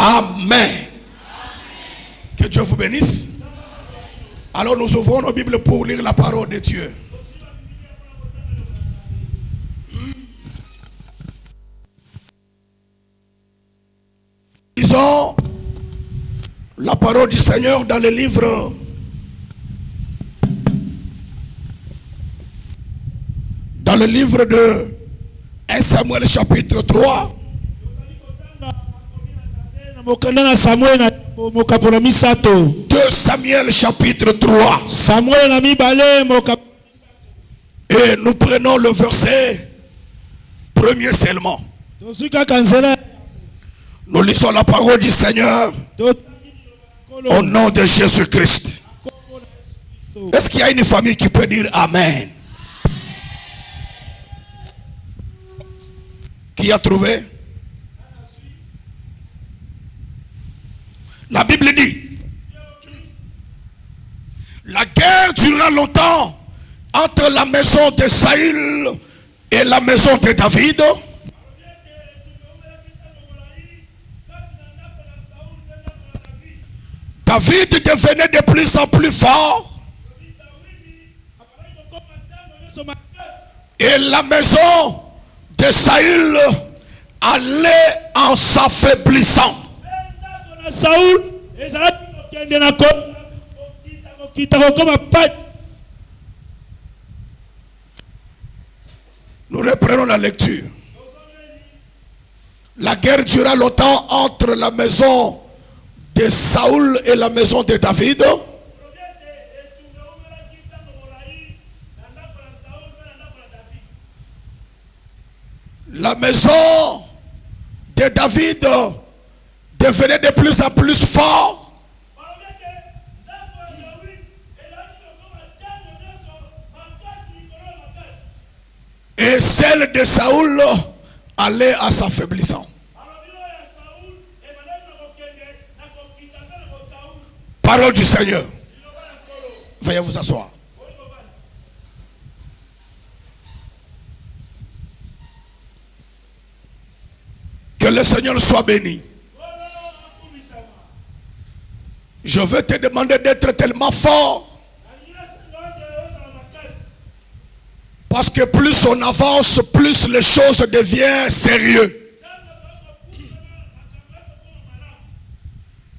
Amen. Que Dieu vous bénisse. Alors nous ouvrons nos Bibles pour lire la parole de Dieu. Lisons la parole du Seigneur dans le livre de 1 Samuel chapitre 3. 2 Samuel chapitre 3. Et nous prenons le verset premier seulement. Nous lisons la parole du Seigneur au nom de Jésus-Christ. Est-ce qu'il y a une famille qui peut dire Amen? Qui a trouvé? La Bible dit: la guerre dura longtemps entre la maison de Saül et la maison de David. David devenait de plus en plus fort et la maison de Saül allait en s'affaiblissant. Nous reprenons la lecture. La guerre dura longtemps entre la maison de Saül et la maison de David. La maison de David devenait de plus en plus fort. Et celle de Saül allait à s'affaiblissant. Parole du Seigneur. Veuillez vous asseoir. Que le Seigneur soit béni. Je veux te demander d'être tellement fort. Parce que plus on avance, plus les choses deviennent sérieuses.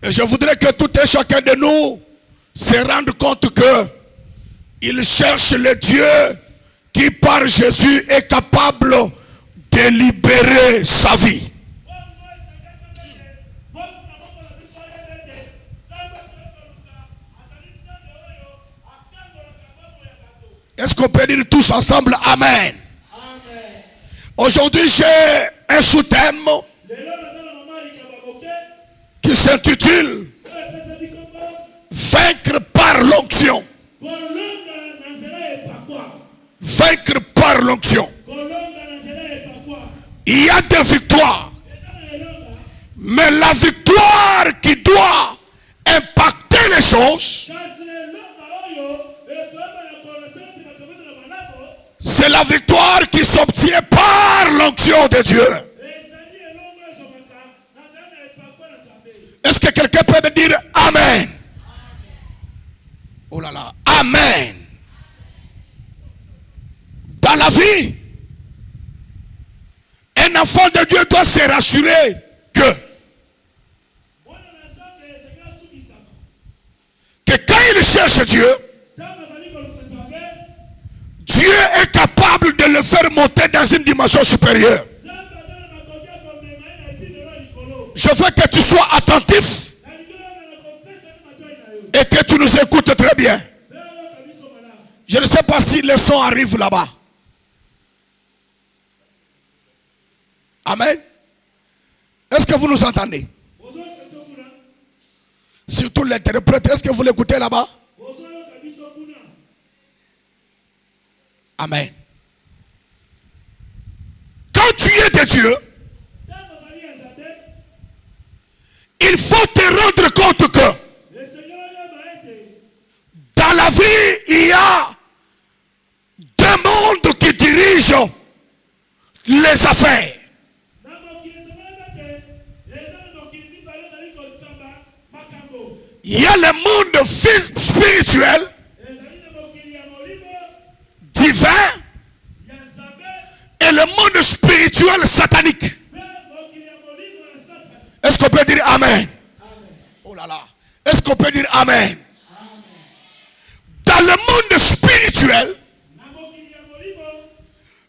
Et je voudrais que tout et chacun de nous se rende compte que il cherche le Dieu qui par Jésus est capable de libérer sa vie. Est-ce qu'on peut dire tous ensemble Amen? Amen. Aujourd'hui j'ai un sous-thème qui s'intitule Vaincre par l'onction. Vaincre par l'onction. Il y a des victoires. Mais la victoire qui doit impacter les choses, c'est la victoire qui s'obtient par l'onction de Dieu. Est-ce que quelqu'un peut me dire Amen? Oh là là, Amen. Dans la vie, un enfant de Dieu doit se rassurer que quand il cherche Dieu, Dieu est capable de le faire monter dans une dimension supérieure. Je veux que tu sois attentif et que tu nous écoutes très bien. Je ne sais pas si le son arrive là-bas. Amen. Est-ce que vous nous entendez? Surtout l'interprète, est-ce que vous l'écoutez là-bas? Amen. Quand tu es de Dieu, il faut te rendre compte que dans la vie, il y a deux mondes qui dirigent les affaires. Il y a le monde spirituel, divin, et le monde spirituel satanique. Est-ce qu'on peut dire Amen? Oh là là. Est-ce qu'on peut dire Amen? Dans le monde spirituel,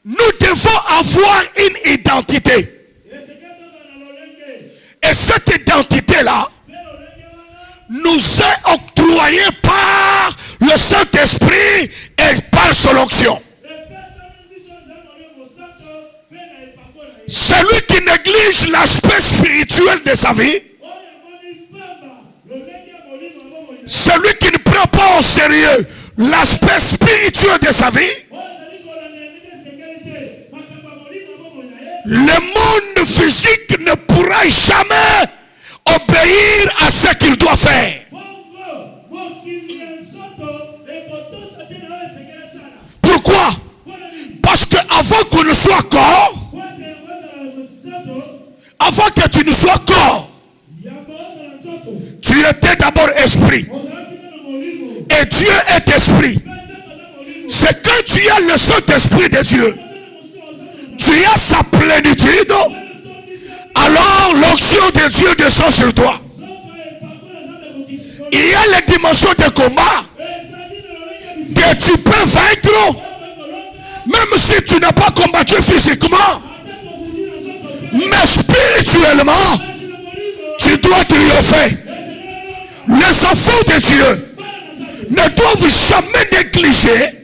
nous devons avoir une identité. Et cette identité-là nous est octroyée par le Saint-Esprit et par son onction. Celui qui néglige l'aspect spirituel de sa vie, celui qui ne prend pas au sérieux l'aspect spirituel de sa vie, le monde physique ne pourra jamais obéir à ce qu'il doit faire. Pourquoi? Parce qu'avant qu'on ne soit corps, avant que tu ne sois corps, tu étais d'abord esprit. Et Dieu est esprit. C'est quand tu as le Saint-Esprit de Dieu, tu as sa plénitude, alors l'onction de Dieu descend sur toi. Il y a les dimensions de combat que tu peux vaincre, même si tu n'as pas combattu physiquement, mais spirituellement, tu dois triompher. Les enfants de Dieu ne doivent jamais négliger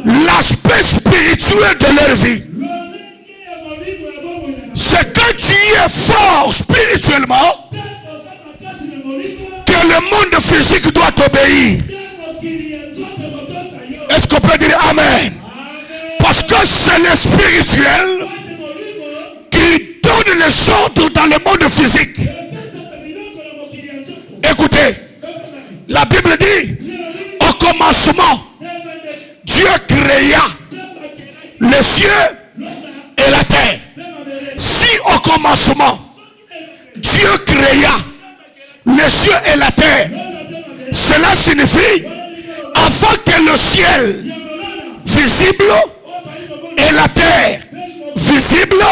l'aspect spirituel de leur vie. C'est quand tu es fort spirituellement que le monde physique doit t'obéir. Est-ce qu'on peut dire Amen? Parce que c'est le spirituel qui donne les ordres dans le monde physique. Écoutez, la Bible dit, au commencement, Dieu créa les cieux et la terre. Si au commencement, Dieu créa les cieux et la terre, cela signifie, avant que le ciel visible et la terre visible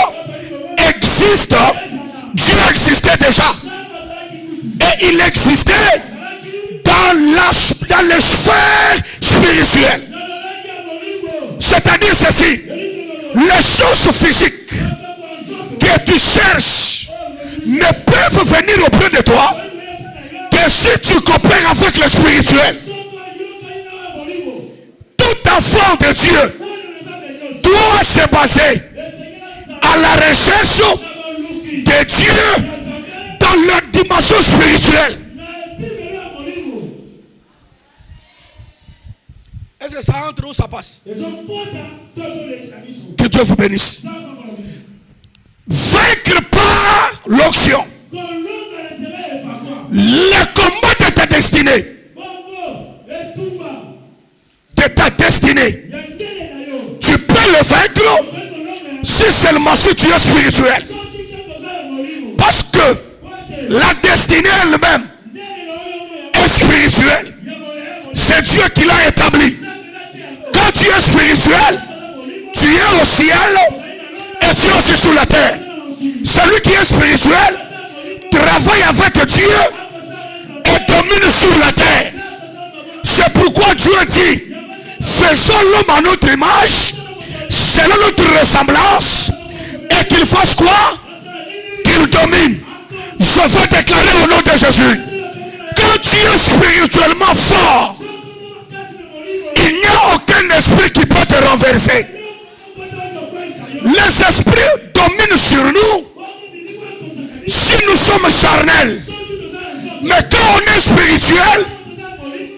existent, Dieu existait déjà. Et il existait dans les sphères spirituelles. C'est-à-dire ceci, les choses physiques que tu cherches ne peuvent venir auprès de toi que si tu coopères avec le spirituel. Tout enfant de Dieu doit se baser à la recherche de Dieu dans la dimension spirituelle. Est-ce que ça entre ou ça passe? Que Dieu vous bénisse. Vaincre par l'onction le combat de ta destinée. De ta destinée. Tu peux le vaincre si seulement si tu es spirituel. Parce que la destinée elle-même est spirituelle. C'est Dieu qui l'a établi. Quand tu es spirituel, tu es au ciel et tu es aussi sur la terre. Celui qui est spirituel travaille avec Dieu et domine sur la terre. C'est pourquoi Dieu dit, faisons l'homme à notre image, selon notre ressemblance, et qu'il fasse quoi? Qu'il domine. Je veux déclarer au nom de Jésus, quand tu es spirituellement fort, il n'y a aucun esprit qui peut te renverser. Les esprits dominent sur nous si nous sommes charnels. Mais quand on est spirituel,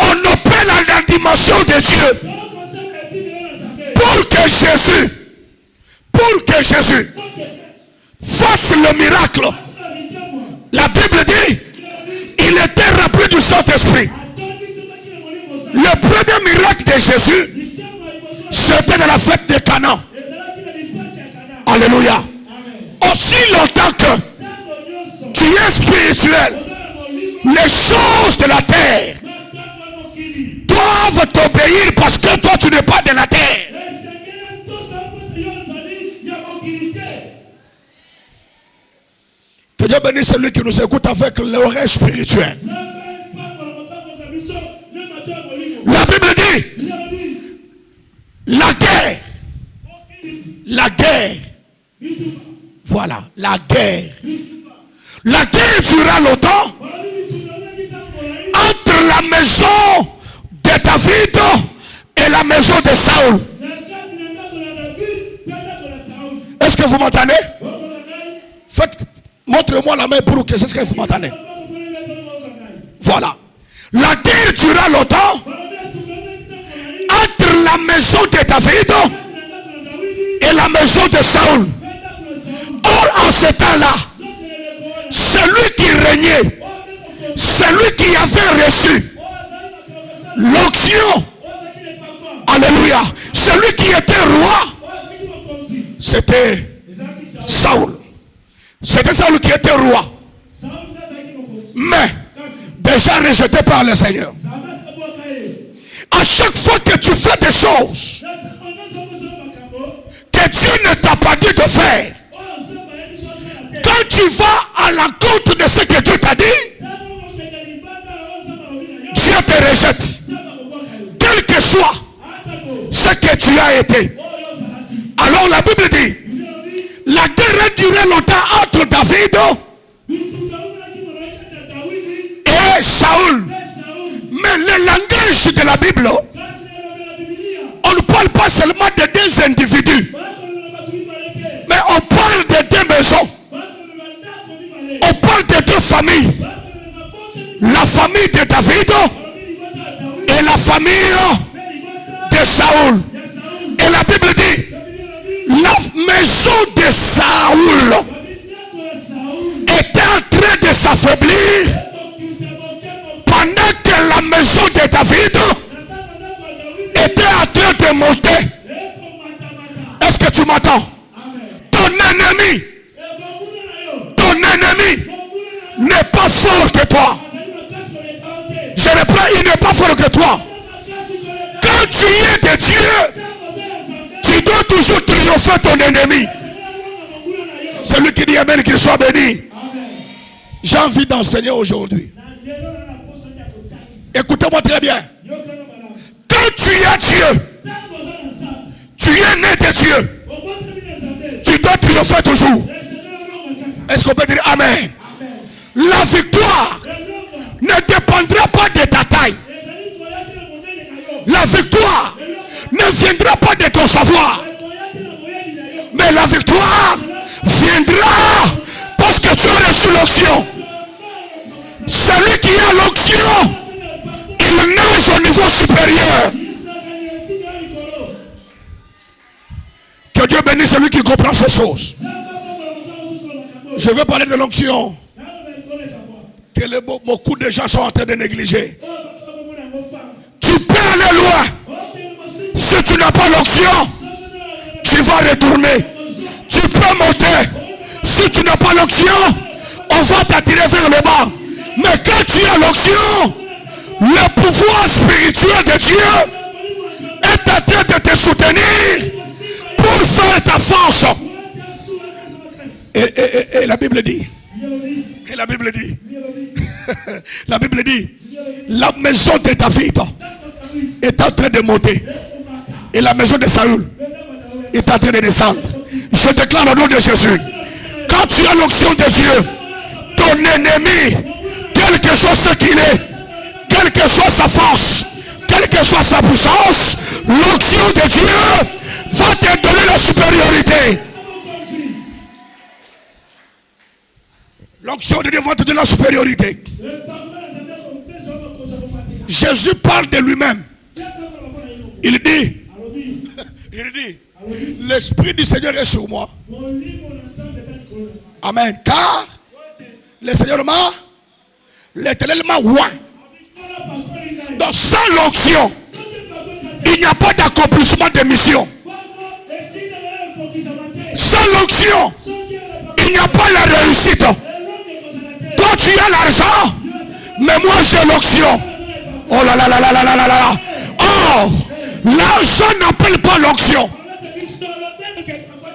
on opère dans la dimension de Dieu. Pour que Jésus fasse le miracle, la Bible dit, il était rempli du Saint-Esprit. Le premier miracle de Jésus, c'était dans la fête de Canaan. Alléluia. Aussi longtemps que tu es spirituel, Les choses de la terre doivent t'obéir parce que toi tu n'es pas de la terre. Que Dieu bénisse celui qui nous écoute avec l'oreille spirituelle. La Bible dit la guerre. La guerre. Voilà, la guerre. La guerre durera longtemps entre la maison de David et la maison de Saül. Est-ce que vous m'entendez? Montrez-moi la main pour que c'est ce que vous m'entendez. Voilà. La guerre durera longtemps entre la maison de David et la maison de Saül. Or, en ce temps-là, celui qui régnait, celui qui avait reçu l'onction, alléluia, celui qui était roi, c'était Saül. C'était Saül qui était roi. Mais, déjà rejeté par le Seigneur. À chaque fois que tu fais des choses que Dieu ne t'a pas dit de faire, quand tu vas à l'encontre de ce que Dieu t'a dit, Dieu te rejette. Quel que soit ce que tu as été. Alors la Bible dit, la guerre a duré longtemps entre David et Saül. Mais le langage de la Bible, on ne parle pas seulement de deux individus, mais on parle de deux maisons. On parle de deux familles. La famille de David et la famille de Saül. Et la Bible dit, la maison de Saül était en train de s'affaiblir pendant que la maison de David était en train de monter. Est-ce que tu m'entends? Ton ennemi n'est pas fort que toi. Je reprends, il n'est pas fort que toi. Quand tu es de Dieu, tu dois toujours triompher ton ennemi. Celui qui dit amen, qu'il soit béni. J'ai envie d'enseigner aujourd'hui. Écoutez-moi très bien. Quand tu es Dieu, tu es né de Dieu, tu dois triompher toujours. Est-ce qu'on peut dire amen? La victoire ne dépendra pas de ta taille. La victoire ne viendra pas de ton savoir. Mais la victoire viendra parce que tu as reçu l'onction. Celui qui a l'onction, il nage au niveau supérieur. Que Dieu bénisse celui qui comprend ces choses. Je veux parler de l'onction que beaucoup de gens sont en train de négliger. Tu peux aller loin. Si tu n'as pas l'onction, tu vas retourner. Tu peux monter. Si tu n'as pas l'onction, on va t'attirer vers le bas. Mais quand tu as l'onction, le pouvoir spirituel de Dieu est en train de te soutenir pour faire ta force. Et la Bible dit, la Bible dit, la maison de David est en train de monter et la maison de Saül est en train de descendre. Je déclare au nom de Jésus, quand tu as l'onction de Dieu, ton ennemi, quel que soit ce qu'il est, quelle que soit sa force, quelle que soit sa puissance, l'onction de Dieu va te donner la supériorité. L'onction de Dieu va te donner la supériorité. Jésus parle de lui-même. Il dit, l'Esprit du Seigneur est sur moi. Amen. Car le Seigneur m'a l'éternellement oint. Donc sans l'onction, il n'y a pas d'accomplissement de mission. Sans l'onction, il n'y a pas la réussite. Toi tu as l'argent, Mais moi j'ai l'onction. Oh là là là là là là là là. Oh, l'argent n'appelle pas l'onction.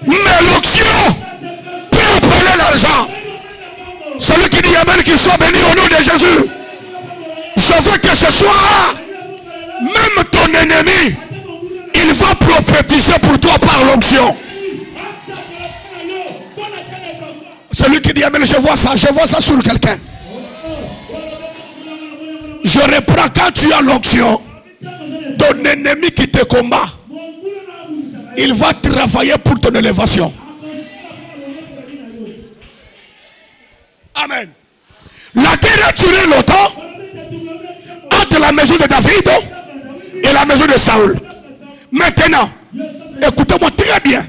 Mais l'onction peut appeler l'argent. Celui qui dit Amen, qu'il soit béni au nom de Jésus. Je veux que ce soir, même ton ennemi, il va prophétiser pour toi par l'onction. Celui qui dit Amen, je vois ça sur quelqu'un. Je reprends, quand tu as l'onction, ton ennemi qui te combat, il va travailler pour ton élévation. Amen. La guerre a duré longtemps entre la maison de David et la maison de Saül. Maintenant, écoutez-moi très bien.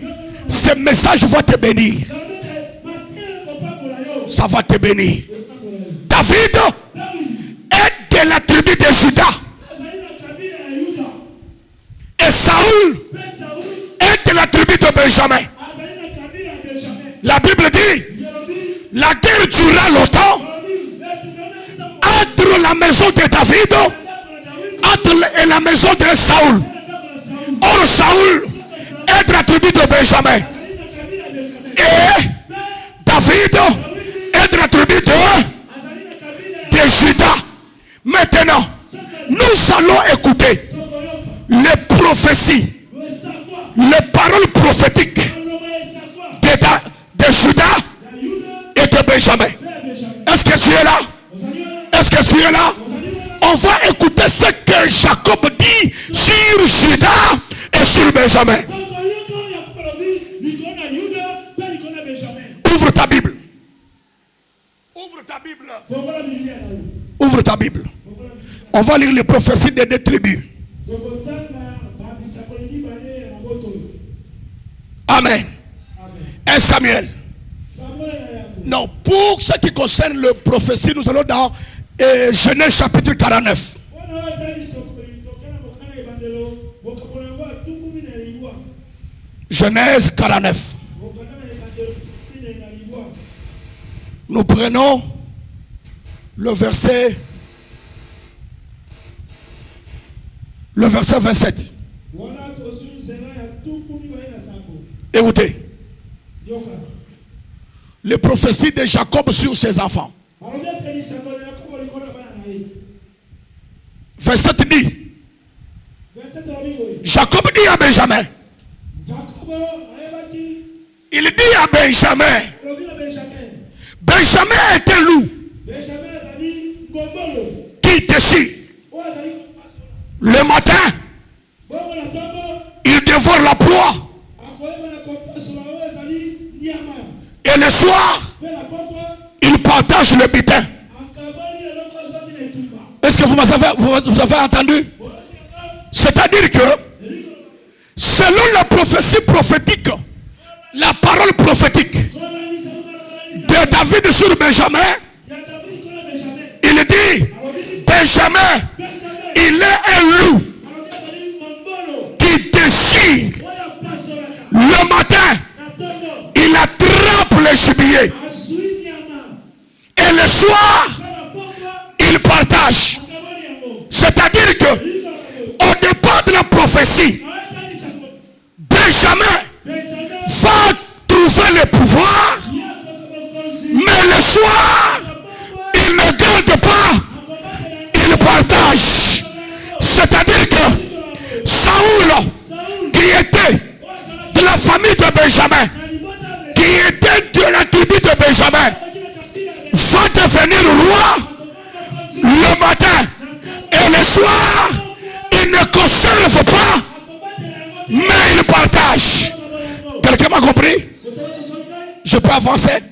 Ce message va te bénir. Ça va te bénir. David est de la tribu de Juda. Et Saül est de la tribu de Benjamin. La Bible dit, la guerre dura longtemps entre la maison de David et la maison de Saül. Or Saül est de la tribu de Benjamin. Et David est de la tribu de Juda. Maintenant, nous allons écouter les prophéties, les paroles prophétiques de Juda et de Benjamin. Est-ce que tu es là? Est-ce que tu es là? On va écouter ce que Jacob dit sur Juda et sur Benjamin. Ouvre ta Bible. Ouvre ta Bible. Ouvre ta Bible. On va lire les prophéties des deux tribus. Amen. 1 Samuel. Non, pour ce qui concerne le prophétie, nous allons dans Genèse chapitre 49. Genèse 49. Nous prenons le verset 27. Écoutez. Les prophéties de Jacob sur ses enfants. Verset dit. Jacob dit à Benjamin. Il dit à Benjamin. Benjamin est un loup qui déchire. Le matin, il dévore la proie. Et le soir, il partage le butin. Est-ce que vous avez entendu? C'est-à-dire que, selon la prophétie prophétique, la parole prophétique de David sur Benjamin, il dit, Benjamin, il est un loup qui déchire. Le matin, il attrape le gibier. Et le soir, il partage. C'est-à-dire que, au départ de la prophétie, Benjamin va trouver le pouvoir, mais le soir, il ne garde pas, il partage. C'est-à-dire que Saül, qui était de la famille de Benjamin, qui était de la tribu de Benjamin, va devenir roi le matin et le soir. Il ne conserve pas, mais il partage. Quelqu'un m'a compris? Je peux avancer?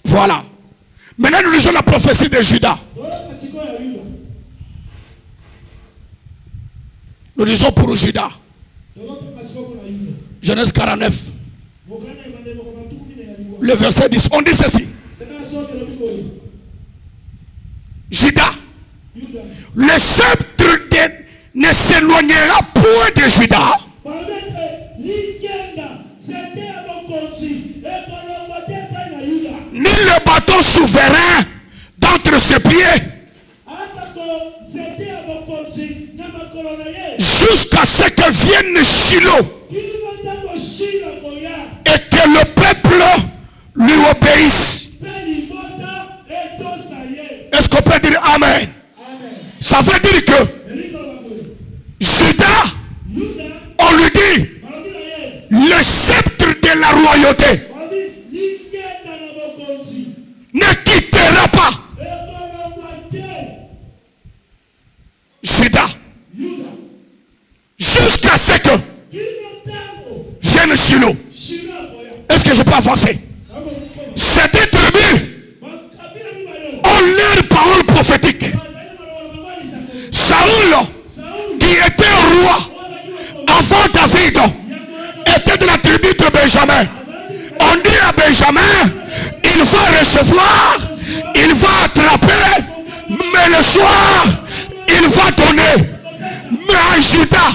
Voilà. Maintenant nous lisons la prophétie de Juda. Nous lisons pour Juda. Genèse 49. Le verset 10. On dit ceci. Juda. Le sceptre ne s'éloignera point de Juda. Ni le bâton souverain d'entre ses pieds. jusqu'à ce que vienne Shiloh et que le peuple lui obéisse. Est-ce qu'on peut dire Amen? Ça veut dire que Judas, on lui dit, le sceptre de la royauté ne quittera pas Judas jusqu'à ce que vienne Shiloh. Est-ce que je peux avancer? Ces deux tribus ont leur parole prophétique. Saoul, qui était roi avant David, était de la tribu de Benjamin. On dit à Benjamin, il va recevoir, il va attraper, mais le soir, il va donner. Mais à Judas,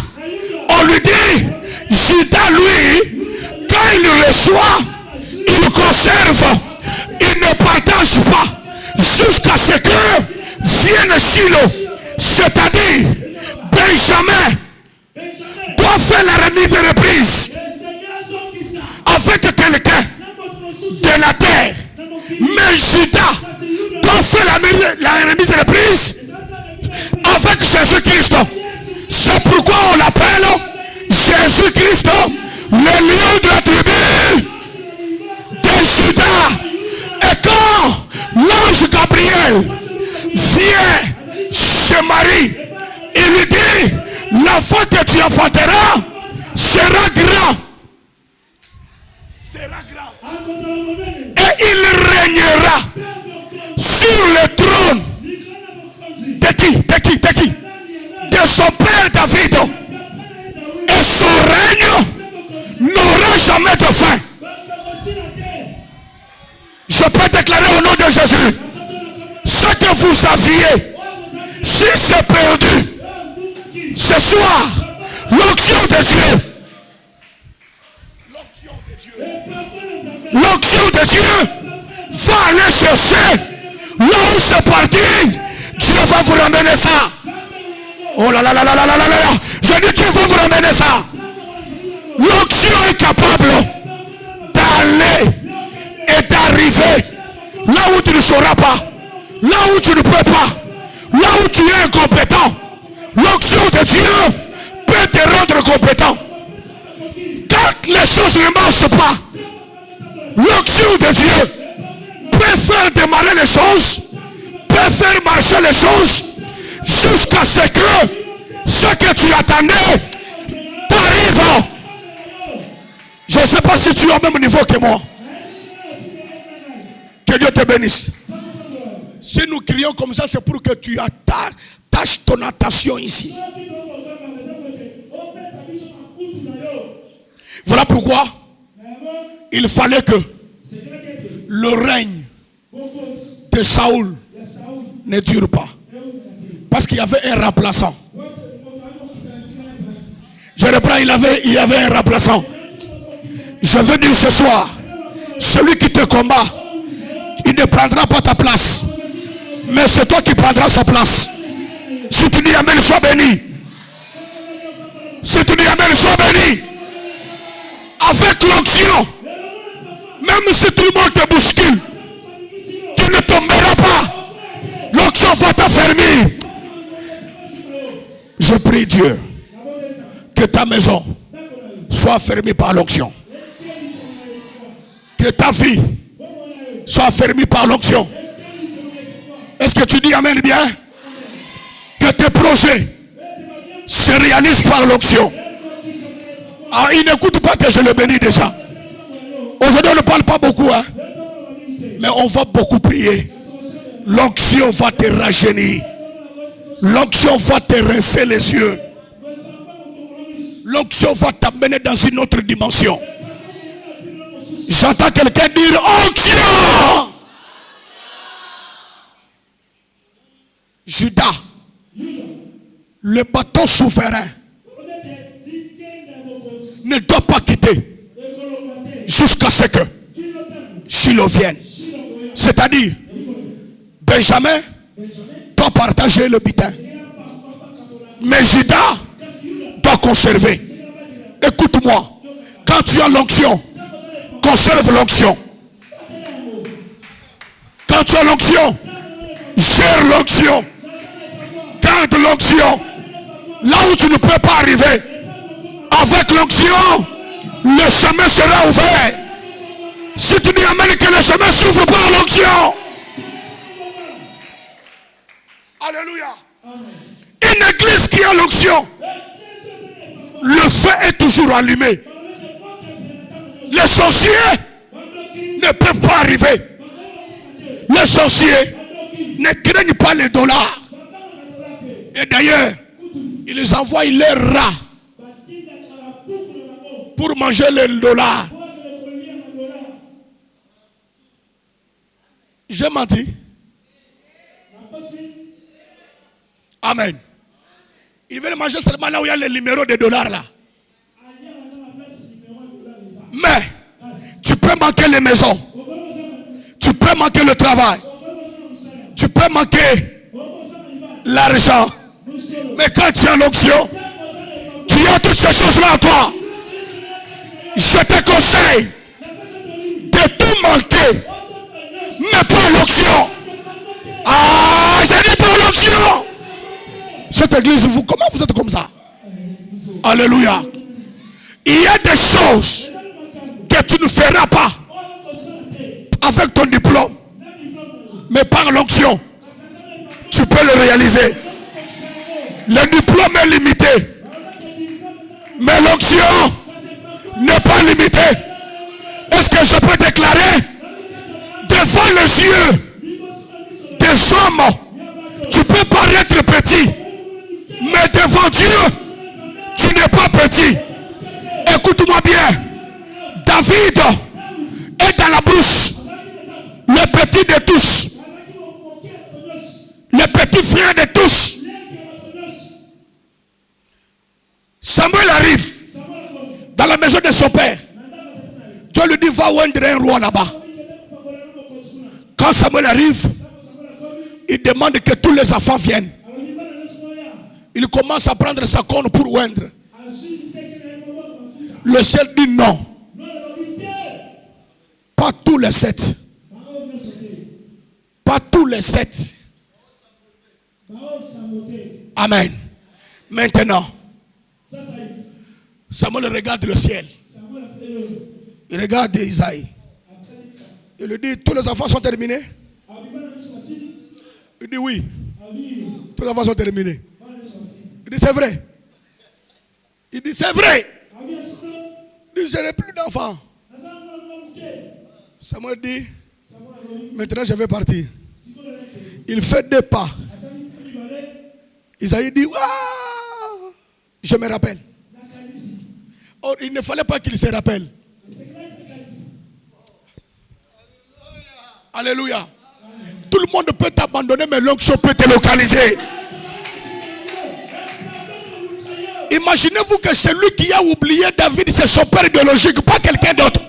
on lui dit, Judas, lui, quand il reçoit, il conserve, il ne partage pas, jusqu'à ce que vienne Shiloh. C'est-à-dire, Benjamin doit faire la remise de reprise avec quelqu'un de la terre. Mais Judas doit faire la remise de reprise avec Jésus-Christ. C'est pourquoi on l'appelle Jésus-Christ, le lion de la tribu de Judas. Et quand l'ange Gabriel vient chez Marie, il lui dit, l'enfant que tu enfanteras sera grand. Sera grand. Et il régnera sur le trône de qui? De son père David. Et son règne n'aura jamais de fin. Je peux déclarer au nom de Jésus, ce que vous aviez, si c'est perdu, ce soir, l'onction de Dieu, l'onction de Dieu va aller chercher là où c'est parti. Dieu va vous ramener ça. Oh là là là là là là là là. Je dis Dieu va vous ramener ça. L'onction est capable d'aller et d'arriver là où tu ne sauras pas, là où tu ne peux pas, là où tu es incompétent. L'onction de Dieu peut te rendre compétent. Quand les choses ne marchent pas, l'onction de Dieu peut faire démarrer les choses, peut faire marcher les choses, jusqu'à ce que tu attendais t'arrive. Je ne sais pas si tu es au même niveau que moi. Que Dieu te bénisse. Si nous crions comme ça, c'est pour que tu attaches ton attention ici. Voilà pourquoi il fallait que le règne de Saoul ne dure pas. Parce qu'il y avait un remplaçant. Je reprends, il y avait un remplaçant. Je veux dire ce soir, celui qui te combat, il ne prendra pas ta place. Mais c'est toi qui prendras sa place. Si tu dis Amen, sois béni. Si tu dis Amen, sois béni. Avec l'onction, même si tout le monde te bouscule, tu ne tomberas pas. L'onction va t'affermir. Je prie Dieu que ta maison soit fermée par l'onction. Que ta vie soit fermée par l'onction. Est-ce que tu dis Amen bien? Que tes projets se réalisent par l'onction. Ah, il n'écoute pas que je le bénis déjà. Aujourd'hui on ne parle pas beaucoup, hein? Mais on va beaucoup prier. L'onction va te rajeunir. L'onction va te rincer les yeux. L'onction va t'amener dans une autre dimension. J'entends quelqu'un dire onction. Judas, le bateau souverain, ne doit pas quitter jusqu'à ce que Shiloh vienne. C'est-à-dire, Benjamin doit partager le butin. Mais Judas doit conserver. Écoute-moi. Quand tu as l'onction, conserve l'onction. Quand tu as l'onction, gère l'onction. Garde l'onction. Là où tu ne peux pas arriver, avec l'onction, le chemin sera ouvert. Si tu dis amen, que le chemin s'ouvre par l'onction. Alléluia. Une église qui a l'onction, le feu est toujours allumé. Les sorciers ne peuvent pas arriver. Les sorciers ne craignent pas les dollars. Et d'ailleurs, ils envoient leurs rats pour manger les dollars. J'ai menti. Amen. Ils veulent manger seulement là où il y a les numéros de dollars là. Mais tu peux manquer les maisons. Tu peux manquer le travail. Tu peux manquer l'argent. Mais quand tu as l'onction, tu as toutes ces choses-là à toi. Je te conseille de tout manquer. Mais pas l'onction. Ah, j'ai dit pas l'onction. Cette église, comment vous êtes comme ça? Alléluia. Il y a des choses que tu ne feras pas avec ton diplôme. Mais par l'onction, tu peux le réaliser. Le diplôme est limité. Mais l'onction n'est pas limitée. Est-ce que je peux déclarer devant les yeux des hommes, tu peux paraître petit, mais devant Dieu, tu n'es pas petit. Écoute-moi bien. David est dans la brousse, le petit de tous, le petit frère de tous. Samuel arrive dans la maison de son père. Dieu lui dit, va oindre un roi là-bas. Quand Samuel arrive, il demande que tous les enfants viennent. Il commence à prendre sa corne pour oindre. Le ciel dit non. Pas tous les 7. Pas tous les 7. Amen. Maintenant, Samuel regarde le ciel. Il regarde Isaïe. Il lui dit, tous les enfants sont terminés? Il dit oui. Tous les enfants sont terminés. Il dit c'est vrai. Il dit c'est vrai. Il dit je n'ai plus d'enfants. Samuel dit maintenant je vais partir. Il fait 2 pas. Isaïe dit waouh, je me rappelle. Or il ne fallait pas qu'il se rappelle. Alléluia. Tout le monde peut t'abandonner, mais l'onction peut te localiser. Imaginez-vous que celui qui a oublié David, c'est son père biologique, pas quelqu'un d'autre.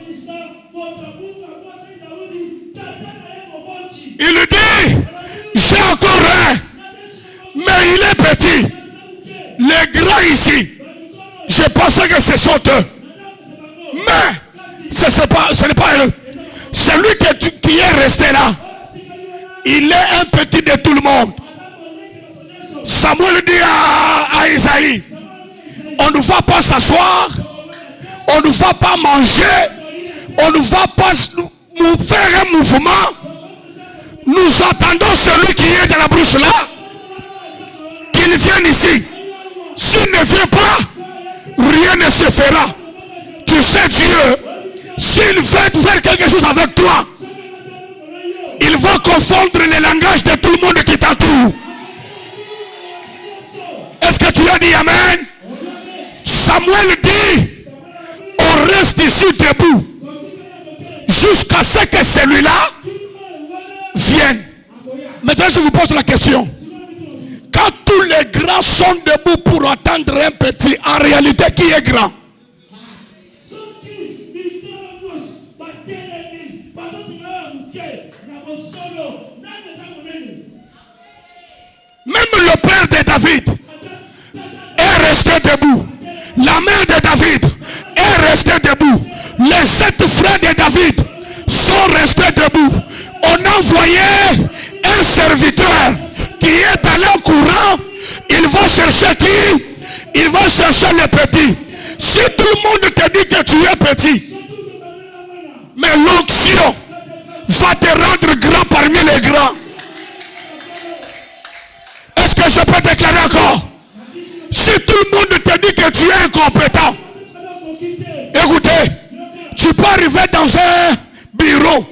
Il lui dit, j'ai encore un, mais il est petit. Les grands ici, je pensais que ce sont eux. Mais ce n'est pas eux. Celui qui est resté là, il est un petit de tout le monde. Samuel dit à Isaïe, on ne va pas s'asseoir, on ne va pas manger, on ne va pas faire un mouvement. Nous attendons celui qui est dans la brousse là, qu'il vienne ici. S'il ne vient pas, rien ne se fera. Tu sais Dieu, s'il veut faire quelque chose avec toi, il va confondre les langages de tout le monde qui t'entoure. Est-ce que tu as dit amen? Samuel dit, on reste ici debout jusqu'à ce que celui-là vienne. Maintenant je vous pose la question. Quand tous les grands sont debout pour attendre un petit, en réalité qui est grand? voyez un serviteur qui est allé au courant, il va chercher qui? Il va chercher les petits. Si tout le monde te dit que tu es petit, mais l'onction va te rendre grand parmi les grands. Est-ce que je peux déclarer encore? Si tout le monde te dit que tu es incompétent, écoutez, tu peux arriver dans un bureau.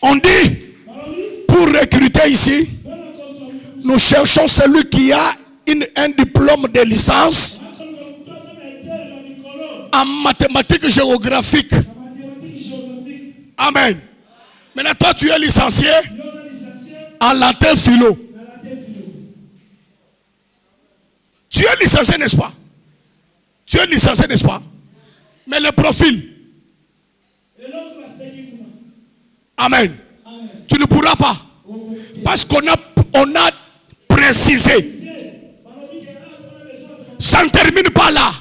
On dit, pour recruter ici, nous cherchons celui qui a un diplôme de licence en mathématiques géographiques. Amen. Maintenant, toi, tu es licencié en latin philo. Tu es licencié, n'est-ce pas? Tu es licencié, n'est-ce pas? Mais le profil. Amen. Tu ne pourras pas. Parce qu'on a précisé. Ça ne termine pas là.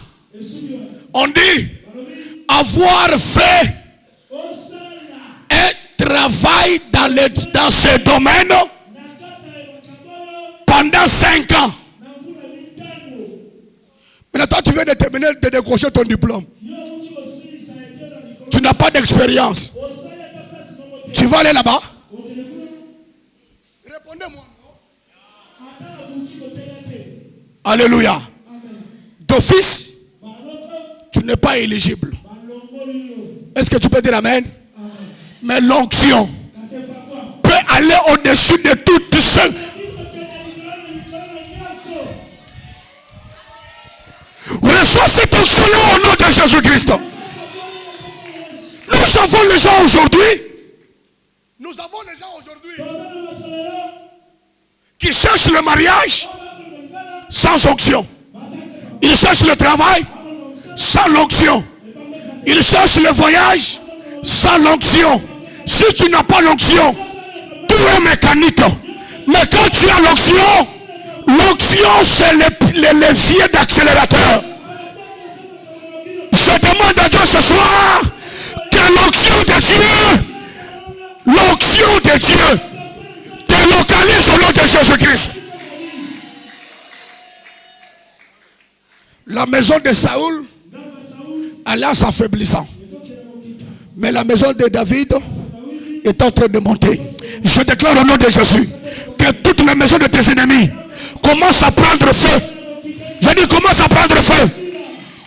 On dit avoir fait un travail dans ce domaine pendant 5 ans. Maintenant, toi, tu viens de terminer de décrocher ton diplôme. Tu n'as pas d'expérience. Tu vas aller là-bas? Répondez-moi. Alléluia. D'office, tu n'es pas éligible. Est-ce que tu peux dire amen? Mais l'onction peut aller au-dessus de toutes ces. Reçois cette onction-là au nom de Jésus-Christ. Nous avons les gens aujourd'hui. Nous avons les gens aujourd'hui qui cherchent le mariage sans onction. Ils cherchent le travail sans l'onction. Ils cherchent le voyage sans l'onction. Si tu n'as pas l'onction, tu es mécanique. Mais quand tu as l'onction, l'onction c'est le levier d'accélérateur. Je demande à Dieu ce soir que l'onction de Dieu te localise au nom de Jésus-Christ. La maison de Saoul allait s'affaiblissant. Mais la maison de David est en train de monter. Je déclare au nom de Jésus que toutes les maisons de tes ennemis commencent à prendre feu. Je dis commence à prendre feu.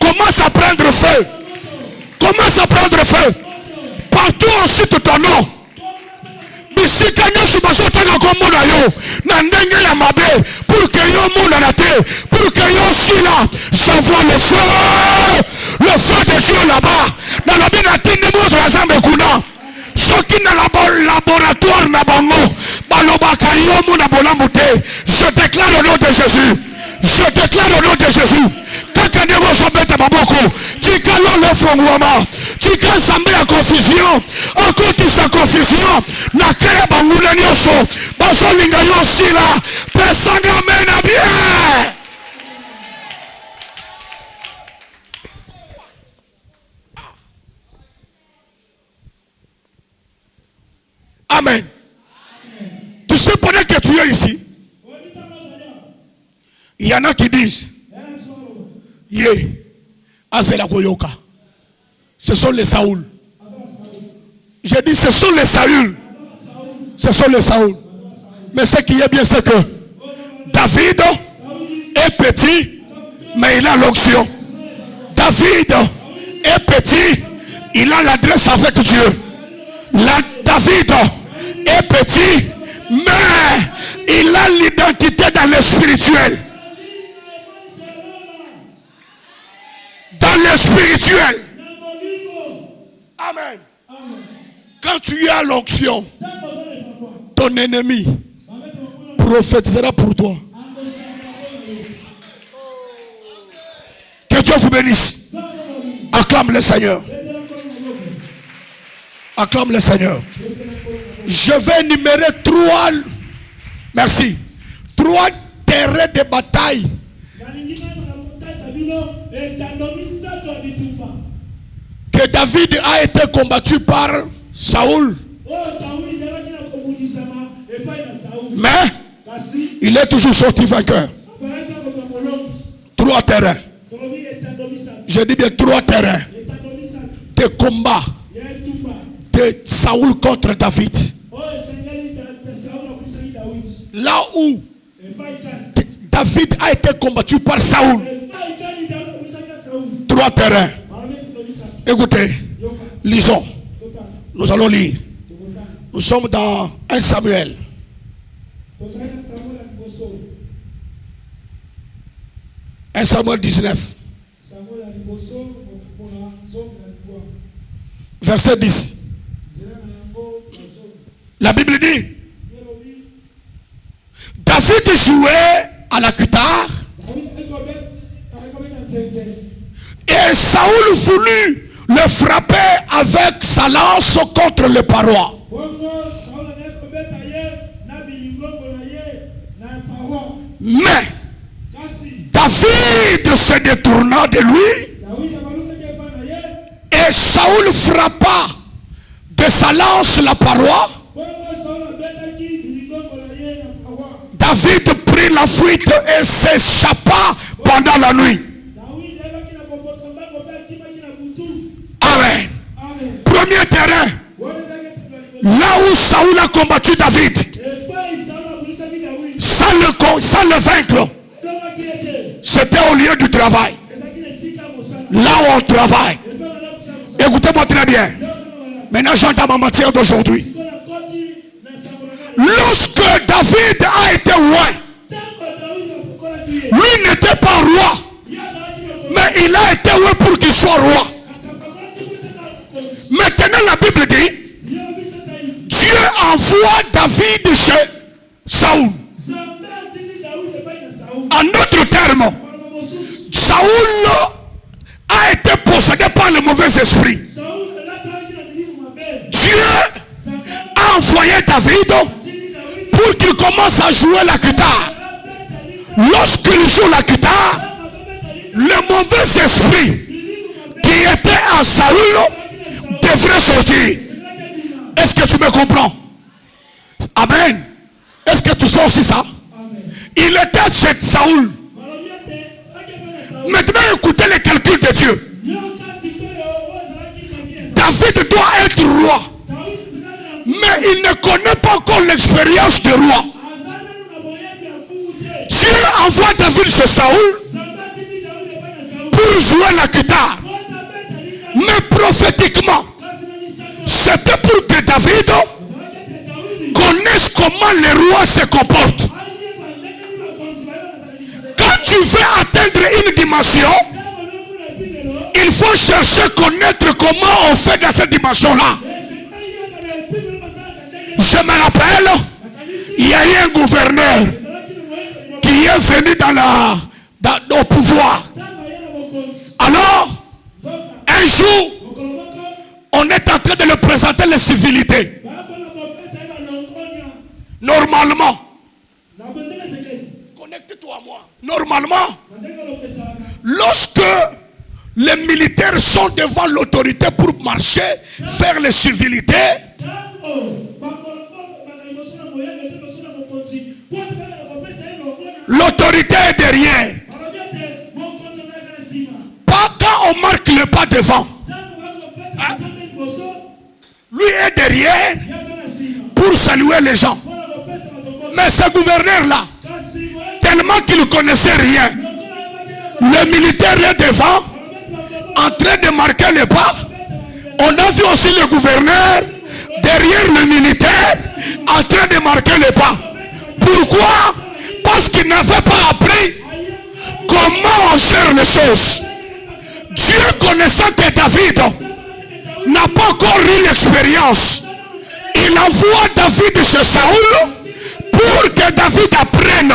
Commence à prendre feu. Commence à prendre feu. Partout ensuite ton nom. Bisika nyoso basotanga komona yo na ndenge ya mabe pour que yo mona na te pour que yo sila j'envoie le feu de Dieu là-bas dans la bina tindi mozo ya zambe kuna soki na laboratoire na bango balobaka yo mona bolamu te. Je déclare au nom de Jésus. Je déclare au nom de Jésus. Kaka ndego sobeta baboko tika lolo fongwama tika sambe ya confusion okoti sa confusion na kaya banguna nyoso basolinga yo sila pesanga mena bien. Amen. Tu sais pendant que tu es ici, il y en a qui disent Koyoka. Ce sont les Saoul. J'ai dit ce sont les Saoul. Ce sont les Saoul. Mais ce qui est bien, c'est que David est petit, mais il a l'onction. David est petit, il a l'adresse avec Dieu. David est petit, mais il a l'identité dans le spirituel. Dans le spirituel. Amen. Quand tu as l'onction, ton ennemi prophétisera pour toi. Que Dieu vous bénisse. Acclame le Seigneur. Acclame le Seigneur. Je vais énumérer 3. Merci. 3 terrains de bataille que David a été combattu par Saoul. Mais il est toujours sorti vainqueur. 3 terrains. Je dis bien 3 terrains de combat de Saoul contre David. Là où David a été combattu par Saoul. 3 terrains. Écoutez, lisons. Nous allons lire. Nous sommes dans 1 Samuel. 1 Samuel 19. Verset 10. La Bible dit, David jouait à la guitare et Saoul voulut le frapper avec sa lance contre les parois. Mais David se détourna de lui et Saoul frappa de sa lance la paroi. David prit la fuite et s'échappa pendant la nuit. Amen. Premier terrain, là où Saoul a combattu David, sans le vaincre, c'était au lieu du travail. Là où on travaille. Écoutez-moi très bien. Maintenant j'entends ma matière d'aujourd'hui. Lorsque David a été roi, lui n'était pas roi, mais il a été roi pour qu'il soit roi. Maintenant la Bible dit, Dieu envoie David chez Saoul. En d'autres termes, Saoul a été possédé par le mauvais esprit. Dieu a envoyé David pour qu'il commence à jouer la guitare. Lorsqu'il joue la guitare, le mauvais esprit qui était en Saoul devrait sortir. Est-ce que tu me comprends? Amen. Est-ce que tu sens aussi ça? Il était chez Saoul. Maintenant écoutez les calculs de Dieu. David doit être roi, mais il ne connaît pas encore l'expérience de roi. Dieu envoie David chez Saoul pour jouer la guitare, mais prophétiquement c'était pour que David connaisse comment les rois se comportent. Quand tu veux atteindre une dimension, il faut chercher à connaître comment on fait dans cette dimension-là. Je me rappelle, il y a eu un gouverneur qui est venu au pouvoir. Alors, un jour, on est en train de lui présenter les civilités. Normalement, connecte-toi à moi. Normalement, lorsque les militaires sont devant l'autorité pour marcher, faire les civilités, l'autorité est derrière. Pas quand on marque le pas devant. Hein? Lui est derrière pour saluer les gens. Mais ce gouverneur-là, tellement qu'il ne connaissait rien, le militaire est devant, en train de marquer le pas. On a vu aussi le gouverneur derrière le militaire, en train de marquer le pas. Pourquoi? Parce qu'il n'avait pas appris comment on gère les choses. Dieu connaissant que David n'a pas encore eu l'expérience, il envoie David chez Saoul pour que David apprenne.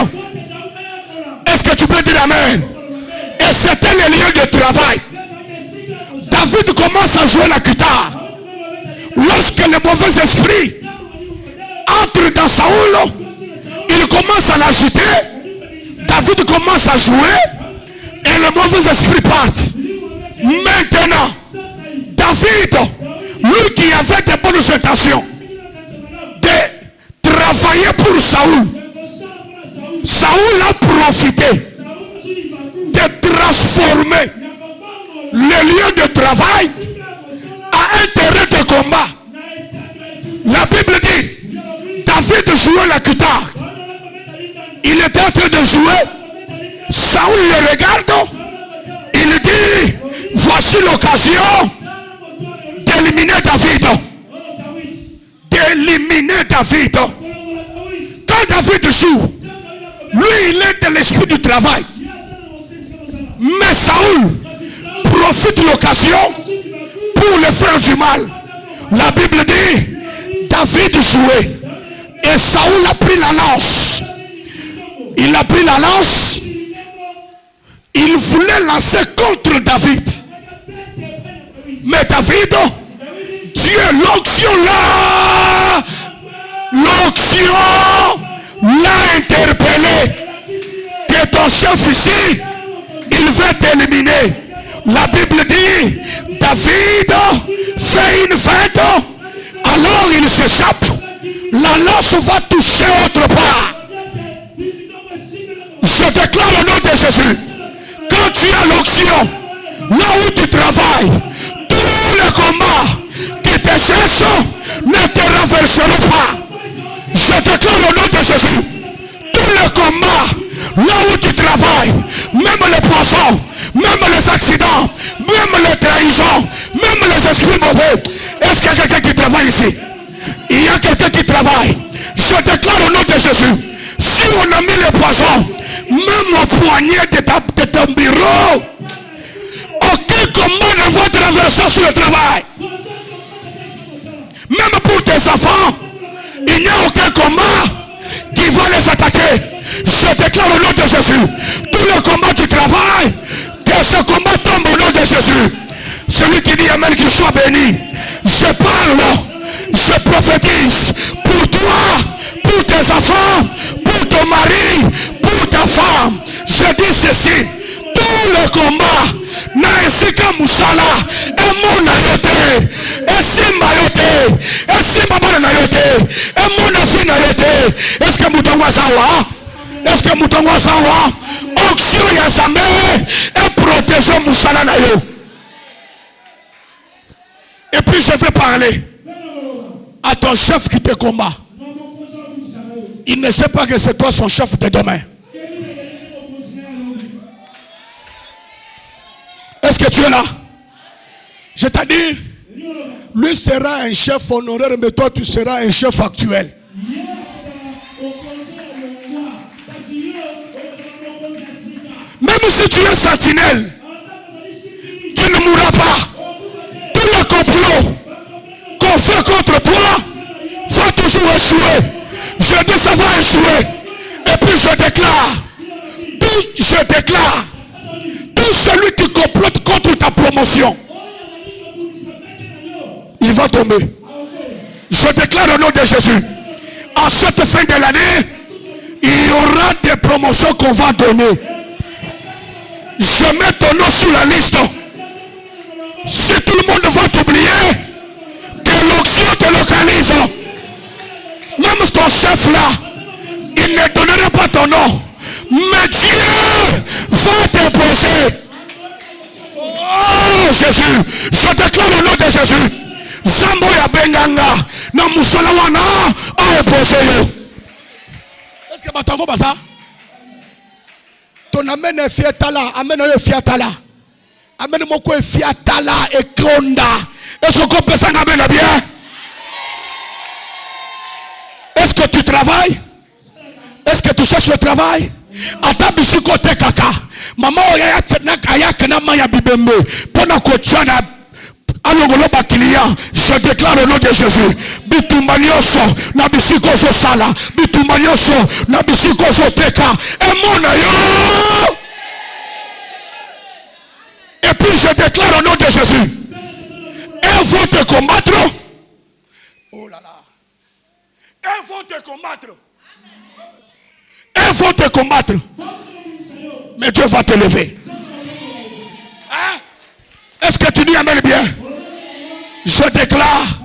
Est-ce que tu peux dire amen? Et c'était le lieu de travail. David commence à jouer la guitare. Lorsque le mauvais esprit entre dans Saoul, il commence à l'agiter. David commence à jouer et le mauvais esprit part. Maintenant, David, lui qui avait de bonnes intentions de travailler pour Saoul, Saoul a profité de transformer le lieu de travail à un terrain de combat. La Bible dit, David jouait la guitare. Il était en train de jouer. Saoul le regarde. Il dit, voici l'occasion d'éliminer David. D'éliminer David. Quand David joue, lui il est de l'esprit du travail. Mais Saoul profite de l'occasion pour le faire du mal. La Bible dit, David jouait et Saoul a pris la lance. Il a pris la lance. Il voulait lancer contre David. Mais David, Dieu, l'onction là, l'onction l'a interpellé. Que ton chef ici, il veut t'éliminer. La Bible dit, David fait une fête, alors il s'échappe. La lance va toucher autre part. Je déclare au nom de Jésus, quand tu as l'onction, là où tu travailles, tous les combats qui te cherchent ne te renverseront pas. Je déclare au nom de Jésus, tous les combats, là où tu travailles, même les poissons, même les accidents, même les trahisons, même les esprits mauvais. Est-ce qu'il y a quelqu'un qui travaille ici? Il y a quelqu'un qui travaille. Je déclare au nom de Jésus, si on a mis les poissons, même au poignet de ton bureau, aucun combat ne va traverser sur le travail. Même pour tes enfants, il n'y a aucun combat qui va les attaquer. Je déclare au nom de Jésus, tous les combats du travail, que ce combat tombe au nom de Jésus. Celui qui dit Amen, qu'il soit béni. Je parle, je prophétise pour toi, pour tes enfants, pour ton mari, pour ta femme. Je dis ceci, tous les combats, naesika musala, emo na yote, esimba yote, esimba bana na yote, emo na fi na yote. Est-ce que mutangwa sawa? Est-ce que mutangwa sawa? Onction ya Nzambe et protéger musala na yo. Et puis je vais parler à ton chef qui te combat. Il ne sait pas que c'est toi son chef de demain. Est-ce que tu es là? Je t'ai dit, lui sera un chef honoraire, mais toi tu seras un chef actuel. Même si tu es sentinelle, tu ne mourras pas. Tout le complot qu'on fait contre toi va toujours échouer. Je dis ça va échouer. Et puis je déclare, tout celui qui complote contre ta promotion, il va tomber. Je déclare au nom de Jésus, en cette fin de l'année, il y aura des promotions qu'on va donner. Je mets ton nom sur la liste. Si tout le monde va t'oublier, que l'onction te localise. Même ton chef là, il ne donnera pas ton nom. Mais Dieu va t'imposer. Oh Jésus, je déclare au nom de Jésus. Zambo ya benganga, na musala wana, a imposé. Est-ce que batango basa? Ton amen est fiatala, amen est fiatala. Amen moko est fiatala et kronda. Est-ce que vous ça amen bien? Est-ce que tu travailles? Est-ce que tu cherches le travail? Ata bisiko te kaka. Maman oya tena kaya kana maya bibembe. Pona kochana alongolo ba client. Je déclare au nom de Jésus. Bitumbanyoso na bisiko so sala. Bitumbanyoso na bisiko so teka. Et mon yo. Et puis je déclare au nom de Jésus. Elles vont te combattre. Oh là là. Elles vont te combattre. Elles vont te combattre. Mais Dieu va te lever. Hein? Est-ce que tu dis amen bien? Je déclare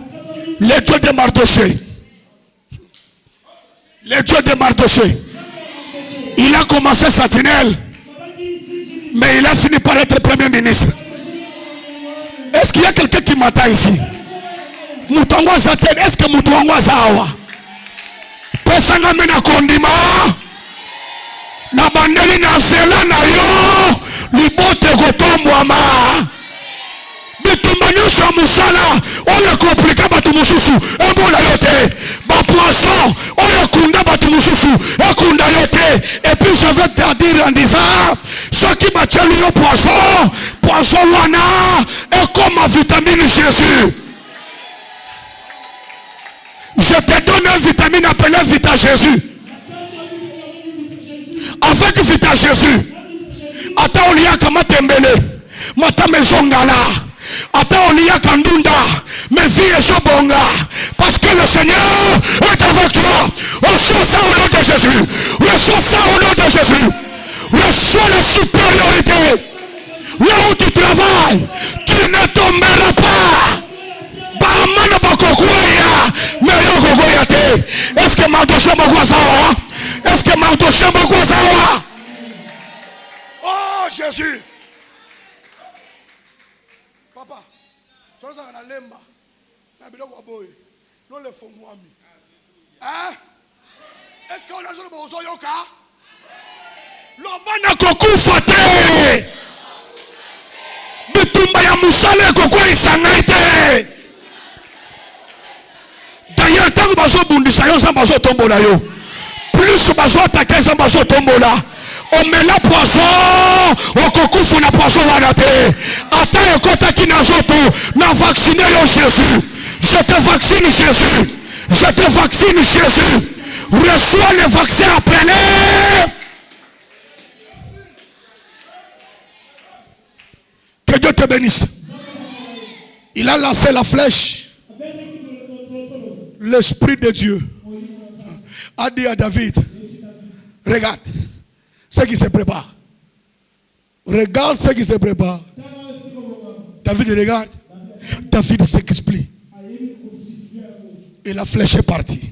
les dieux de Mardoché. Les dieux de Mardoché. Il a commencé sentinelle, mais il a fini par être premier ministre. Est-ce qu'il y a quelqu'un qui m'attend ici? Est-ce que Moutouangwa Zawa Pesanga mena kondima na bandeli na zela na yo libote kotombwama bitumba nyonso ya mosala oyo komplika bato mosusu embola yo te, bapoisson oyo ekunda bato mosusu ekunda yo te. Et puis je vais te dire en disant soki batieli yo poisson wana ekoma vitamine Jésus. Je te donne une vitamine appelée Vita Jésus. Avec Vita Jésus. Ata olia kama tembele. Mata mezongala. Ata olia kandunda. Mais vie est sobonga. Parce que le Seigneur est avec toi. Reçois ça au nom de Jésus. Reçois ça au nom de Jésus. Reçois la supériorité. Là où tu travailles, tu ne tomberas pas. Est-ce que Mardoché Mogwazawa? Est-ce que Mardoché Mogwazawa? Oh Jésus! Papa, ça c'est un lemba. Non le fond moi. Hein? Est-ce qu'on a joué pour Zoyoka? L'obana koku fate. Bitumba ya musale koku isangaite. D'ailleurs, tant que baso bundisa yo sans baso tombola yo. Plus baso attaquer sans baso tombola. On met la poisson, on kokufu na poisson wana te. Ata ekota ki na zoto, na vacciner yo Jésus. Je te vaccine Jésus. Je te vaccine Jésus. Reçois le vaccin appelé. Que Dieu te bénisse. Il a lancé la flèche. L'Esprit de Dieu a dit à David, regarde ce qui se prépare. Regarde ce qui se prépare. David regarde. David s'explique. Et la flèche est partie.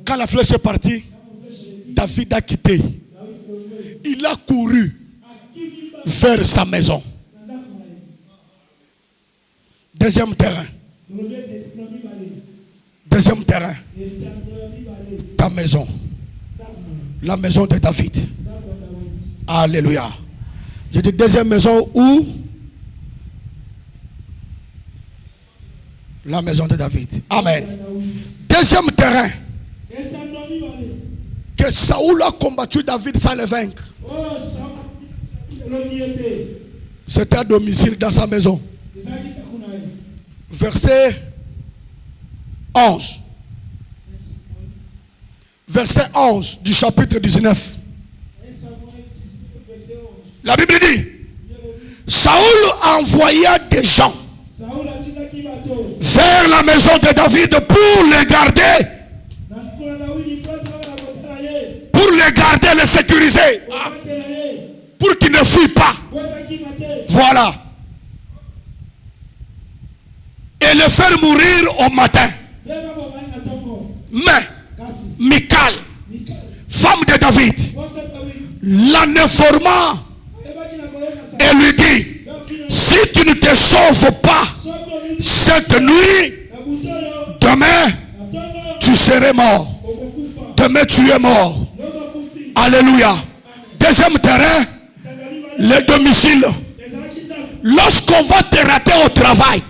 Quand la flèche est partie, David a quitté. Il a couru vers sa maison. Deuxième terrain. Deuxième terrain. Ta maison. La maison de David. Alléluia. J'ai dit deuxième maison où? La maison de David. Amen. Deuxième terrain. Que Saoul a combattu David sans le vaincre. C'était à domicile dans sa maison. Verset 11. Verset 11 du chapitre 19. La Bible dit, Saoul envoya des gens vers la maison de David pour les garder. Pour les garder, les sécuriser. Pour qu'ils ne fuient pas. Voilà. Et le faire mourir au matin. Mais Michal, femme de David, l'en informant et lui dit, si tu ne te sauves pas cette nuit, demain tu serais mort. Demain tu es mort. Alléluia. Deuxième terrain, le domicile. Lorsqu'on va te rater au travail,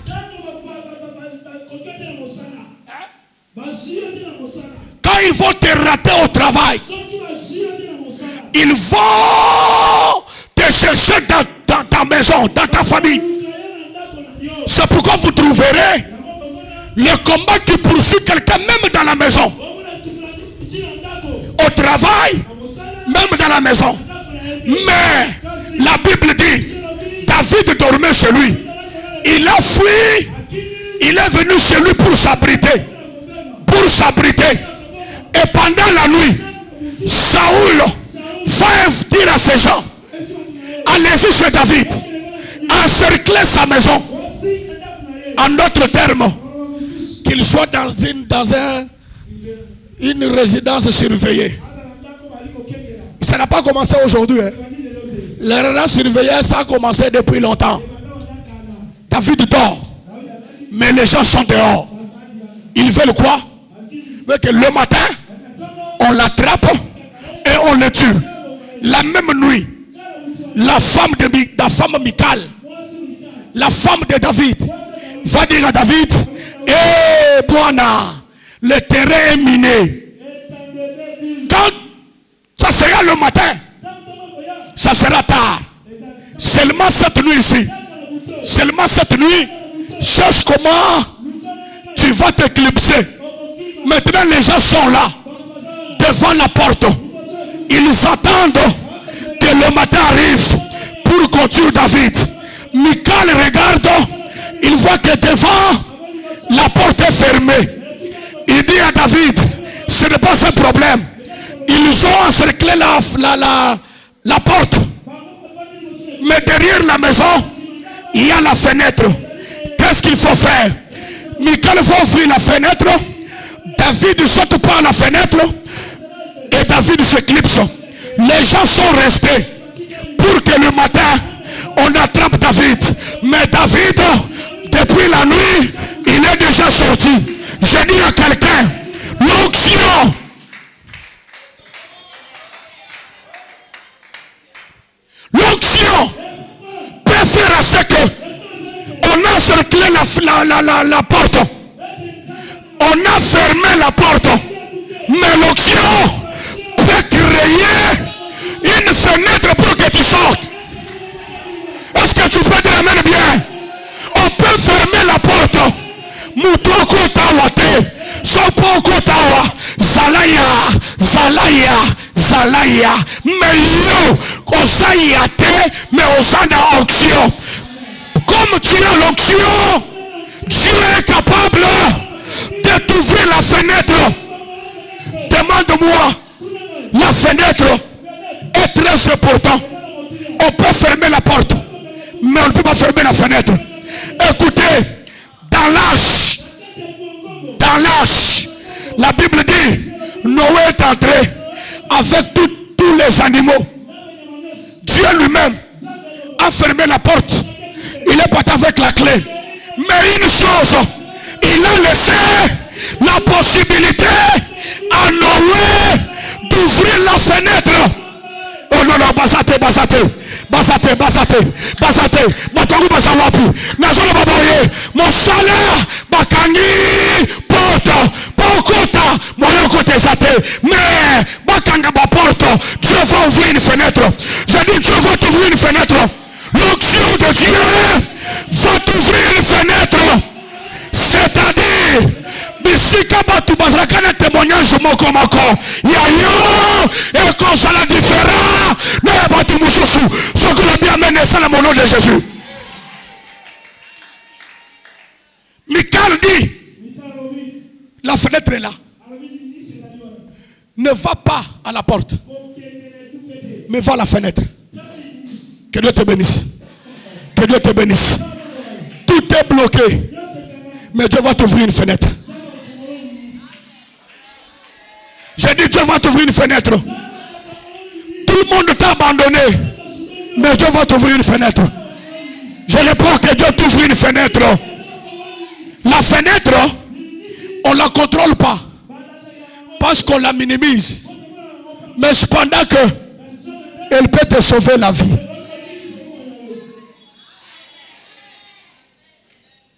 quand ils vont te rater au travail, ils vont te chercher dans ta maison, dans ta famille. C'est pourquoi vous trouverez le combat qui poursuit quelqu'un même dans la maison. Au travail, même dans la maison. Mais la Bible dit, David dormait chez lui. Il a fui. Il est venu chez lui pour s'abriter. Pour s'abriter. Et pendant la nuit, Saoul va dire à ses gens, allez-y chez David, encerclez sa maison. En d'autres termes, qu'il soit dans une résidence surveillée. Ça n'a pas commencé aujourd'hui. Hein. Les résidences surveillées, ça a commencé depuis longtemps. David dort. Mais les gens sont dehors. Ils veulent quoi? Ils veulent que le matin, on l'attrape et on le tue. La même nuit, la femme Michal, la femme de David, va dire à David, eh Boana, le terrain est miné. Quand ça sera le matin, ça sera tard. Seulement cette nuit ici, seulement cette nuit, cherche comment tu vas t'éclipser. Maintenant les gens sont là, devant la porte. Ils attendent que le matin arrive pour conduire David. Michal regarde, il voit que devant la porte est fermée. Il dit à David, ce n'est pas un problème. Ils ont encerclé la porte. Mais derrière la maison, il y a la fenêtre. Qu'est-ce qu'il faut faire? Michal va ouvrir la fenêtre. David saute par la fenêtre. Et David s'éclipse. Les gens sont restés pour que le matin, on attrape David. Mais David, depuis la nuit, il est déjà sorti. Je dis à quelqu'un, l'onction. L'onction peut faire à ce que on a encerclé la porte. On a fermé la porte. Mais l'onction peut créer une fenêtre pour que tu sortes. Est-ce que tu peux te ramener bien? On peut fermer la porte. Mutoko tawate. Sopoko tawa. Zalaya. Mais yo, osayate, mais osana onction. Comme tu as l'onction, Dieu est capable de t'ouvrir la fenêtre. Demande-moi, la fenêtre est très importante. On peut fermer la porte, mais on ne peut pas fermer la fenêtre. Écoutez, dans l'arche, la Bible dit, Noé est entré avec tous les animaux. Dieu lui-même a fermé la porte. Il est parti avec la clé. Mais une chose, il a laissé la possibilité à Noé d'ouvrir la fenêtre. Oh non, basate. Matongo basawapi. Nazolo baboye. Mon salaire, bakangi, porte, pokota, moyen côté sate. Mais, bakanga ba porte, Dieu va ouvrir une fenêtre. J'ai dit, Dieu va t'ouvrir une fenêtre. L'onction de Dieu va t'ouvrir une fenêtre. C'est-à-dire, bisika batu bazrakana témoignage moko. Yayo, et comme ça la différence, n'a pas tout mouchou. Ce que l'on bien mené, c'est le nom de Jésus. Michal dit, la fenêtre est là. Ne va pas à la porte, mais va à la fenêtre. Que Dieu te bénisse. Que Dieu te bénisse. Tout est bloqué. Mais Dieu va t'ouvrir une fenêtre. J'ai dit Dieu va t'ouvrir une fenêtre. Tout le monde t'a abandonné. Mais Dieu va t'ouvrir une fenêtre. Je réponds que Dieu t'ouvre une fenêtre. La fenêtre, on ne la contrôle pas. Parce qu'on la minimise. Mais cependant que elle peut te sauver la vie.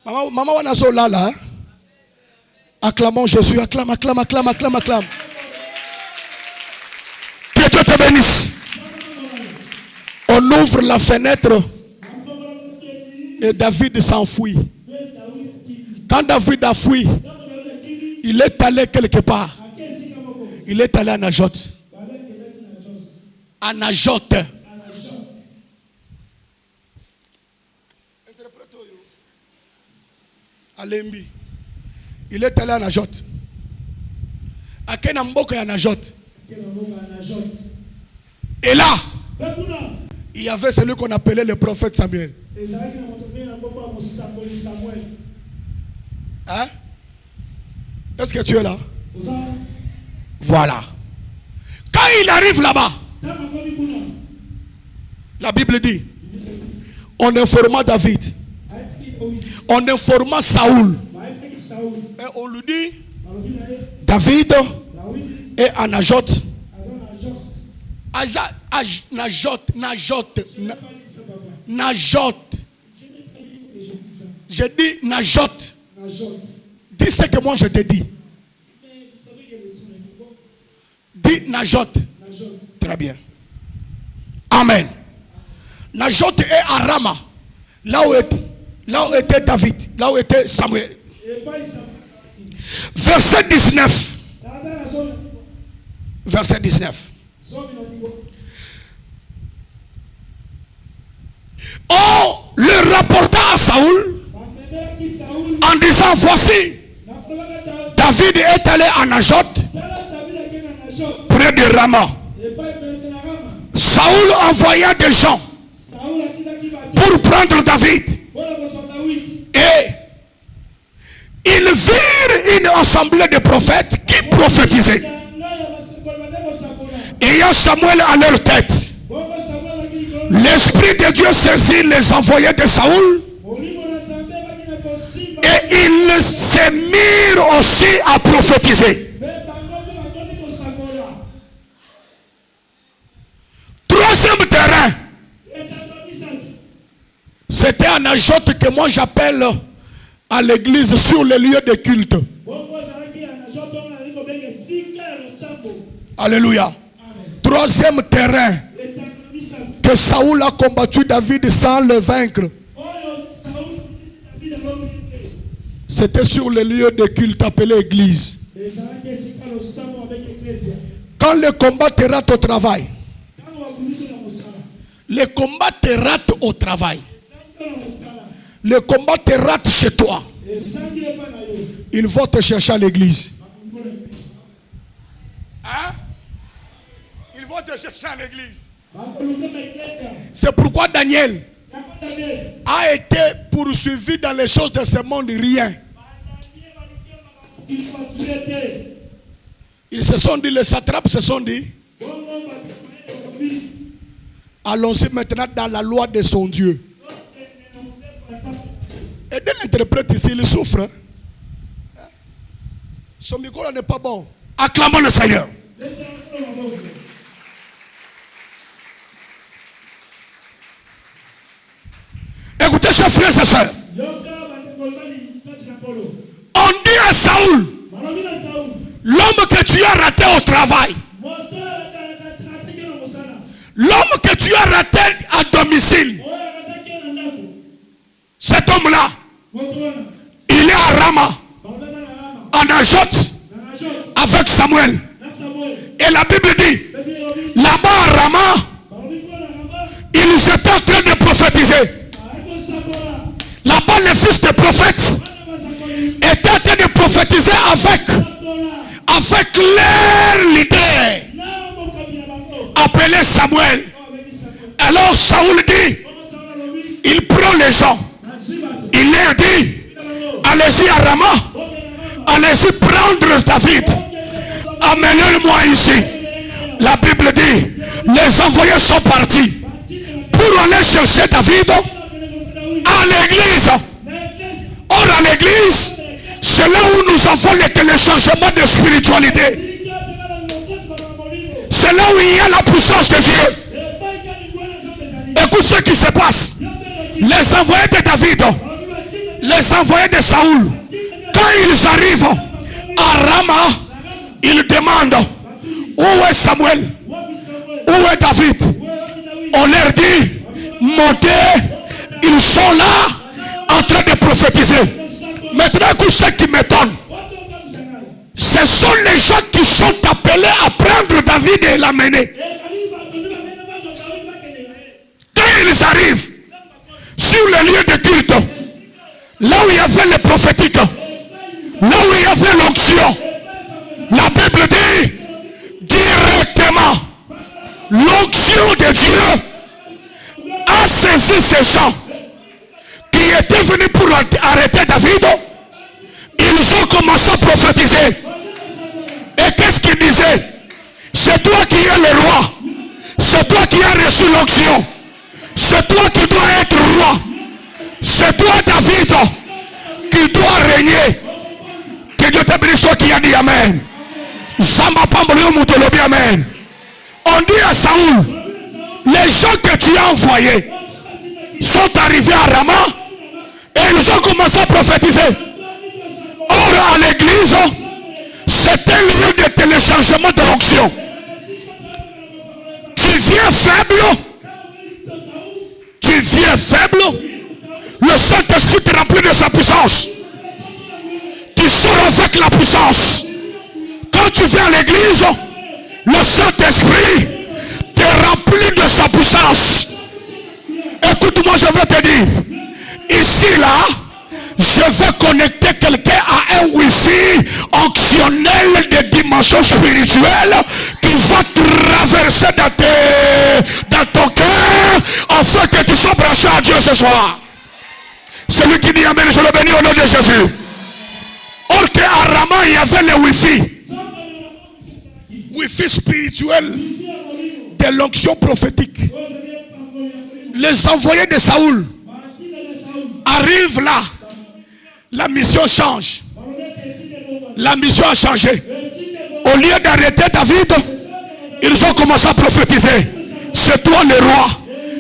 Maman, on a ça là. Acclamons Jésus. Acclame. Que Dieu te bénisse. On ouvre la fenêtre et David s'enfuit. Quand David a fui, il est allé quelque part. Il est allé à Najot. À Najot. À Lembi. Il est allé à Najot. À Kenamboko et à Najot. Et là, il y avait celui qu'on appelait le prophète Samuel. Hein? Est-ce que tu es là? Voilà. Quand il arrive là-bas, la Bible dit, on informa David, on informa Saoul, et on lui dit, David est à Najot. Najot. J'ai dit Najot. Dis ce que moi je te dis. Dis Najot. Très bien. Amen. Najot est à Rama. Là où était David. Là où était Samuel. Verset 19. Verset 19. On le rapporta à Saoul en disant, voici, David est allé à Najot près de Rama. Saoul envoya des gens pour prendre David. Et ils virent une assemblée de prophètes qui prophétisaient, ayant Samuel à leur tête. L'Esprit de Dieu saisit les envoyés de Saoul et ils se mirent aussi à prophétiser. Troisième terrain, c'était un Najot que moi j'appelle à l'église sur les lieux de culte. Alléluia. Troisième terrain que Saoul a combattu David sans le vaincre. C'était sur les lieux de culte appelés église. Quand le combat te rate au travail, le combat te rate au travail, le combat te rate chez toi, ils vont te chercher à l'église. Hein? Ils vont te chercher à l'église. C'est pourquoi Daniel a été poursuivi dans les choses de ce monde, rien. Ils se sont dit, les satrapes se sont dit, allons-y maintenant dans la loi de son Dieu. Et dès l'interprète ici, il souffre. Hein? Son micro n'est pas bon. Acclamons le Seigneur. Écoutez, chers frères et sœurs. On dit à Saoul, l'homme que tu as raté au travail, l'homme que tu as raté à domicile, cet homme-là, il est à Rama, en Najot, avec Samuel. Et la Bible dit, là-bas à Rama, ils étaient en train de prophétiser. Là-bas, les fils des prophètes étaient en train de prophétiser avec leur leader, appelé Samuel. Alors Saoul dit, il prend les gens, il leur dit, allez-y à Rama, allez-y prendre David, amenez-le-moi ici. La Bible dit, les envoyés sont partis pour aller chercher David à l'église. Or à l'église, c'est là où nous avons le téléchargement de spiritualité. C'est là où il y a la puissance de Dieu. Écoute ce qui se passe. Les envoyés de David, les envoyés de Saoul, quand ils arrivent à Rama, ils demandent, où est Samuel? Où est David? On leur dit, montez, ils sont là en train de prophétiser. Maintenant, écoute ce qui m'étonne. Ce sont les gens qui sont appelés à prendre David et l'amener. Quand ils arrivent sur le lieu de culte, là où il y avait le prophétique, là où il y avait l'onction, la Bible dit directement, l'onction de Dieu a saisi ces gens qui étaient venus pour arrêter David, Ils ont commencé à prophétiser. Et qu'est-ce qu'ils disaient? C'est toi qui es le roi. C'est toi qui as reçu l'onction. C'est toi qui dois être roi. C'est toi, David, qui dois régner. Que Dieu te bénisse, toi qui as dit Amen. Amen. On dit à Saoul, les gens que tu as envoyés sont arrivés à Rama et ils ont commencé à prophétiser. Or à l'église, c'était le lieu de téléchargement de l'onction. Tu viens faible, le Saint-Esprit te remplit de sa puissance. Tu sors avec la puissance. Quand tu viens à l'église, le Saint-Esprit te remplit de sa puissance. Écoute-moi, je vais te dire, ici là, je vais connecter quelqu'un à un wifi onctionnel de dimension spirituelle qui va traverser dans ton cœur afin que tu sois branché à Dieu ce soir. Celui qui dit Amen, je le bénis au nom de Jésus. Or qu'à Rama, il y avait le wifi spirituel de l'onction prophétique. Les envoyés de Saoul arrivent là. La mission change. La mission a changé. Au lieu d'arrêter David, ils ont commencé à prophétiser. C'est toi le roi.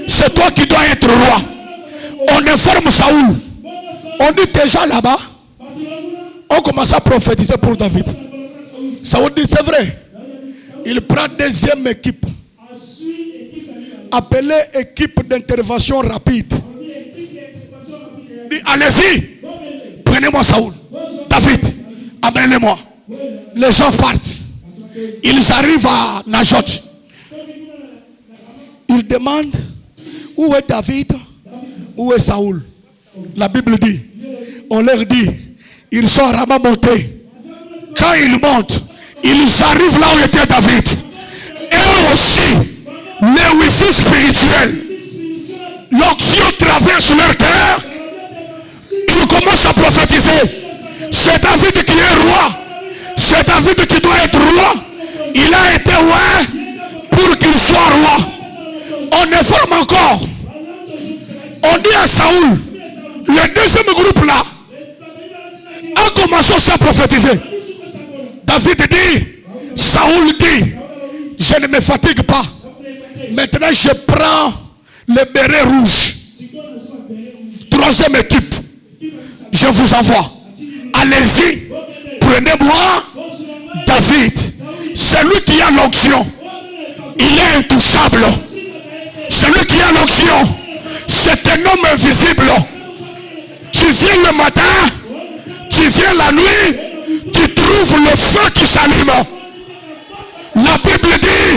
C'est toi qui dois être roi. On informe Saoul. On dit déjà là-bas. On commence à prophétiser pour David. Saoul dit c'est vrai. Il prend deuxième équipe. Appelée équipe d'intervention rapide. Il dit allez-y. Prenez-moi Saoul. David, amenez-moi. Les gens partent. Ils arrivent à Najot. Ils demandent où est David, où est Saoul. La Bible dit, on leur dit, ils sont à Rama montés. Quand ils montent, ils arrivent là où était David. Et aussi, les wifi spirituels, l'onction traverse leur cœur. Ils commencent à prophétiser. C'est David qui est roi. C'est David qui doit être roi. Il a été roi pour qu'il soit roi. On informe encore. On dit à Saoul, le deuxième groupe là a commencé aussi à prophétiser. David dit, Saoul dit, je ne me fatigue pas. Maintenant je prends le béret rouge. Troisième équipe. Je vous envoie. Allez-y. Prenez-moi David. Celui qui a l'onction. Il est intouchable. Celui qui a l'onction. C'est un homme invisible. Tu viens le matin. Tu viens la nuit. Tu trouves le feu qui s'allume. La Bible dit.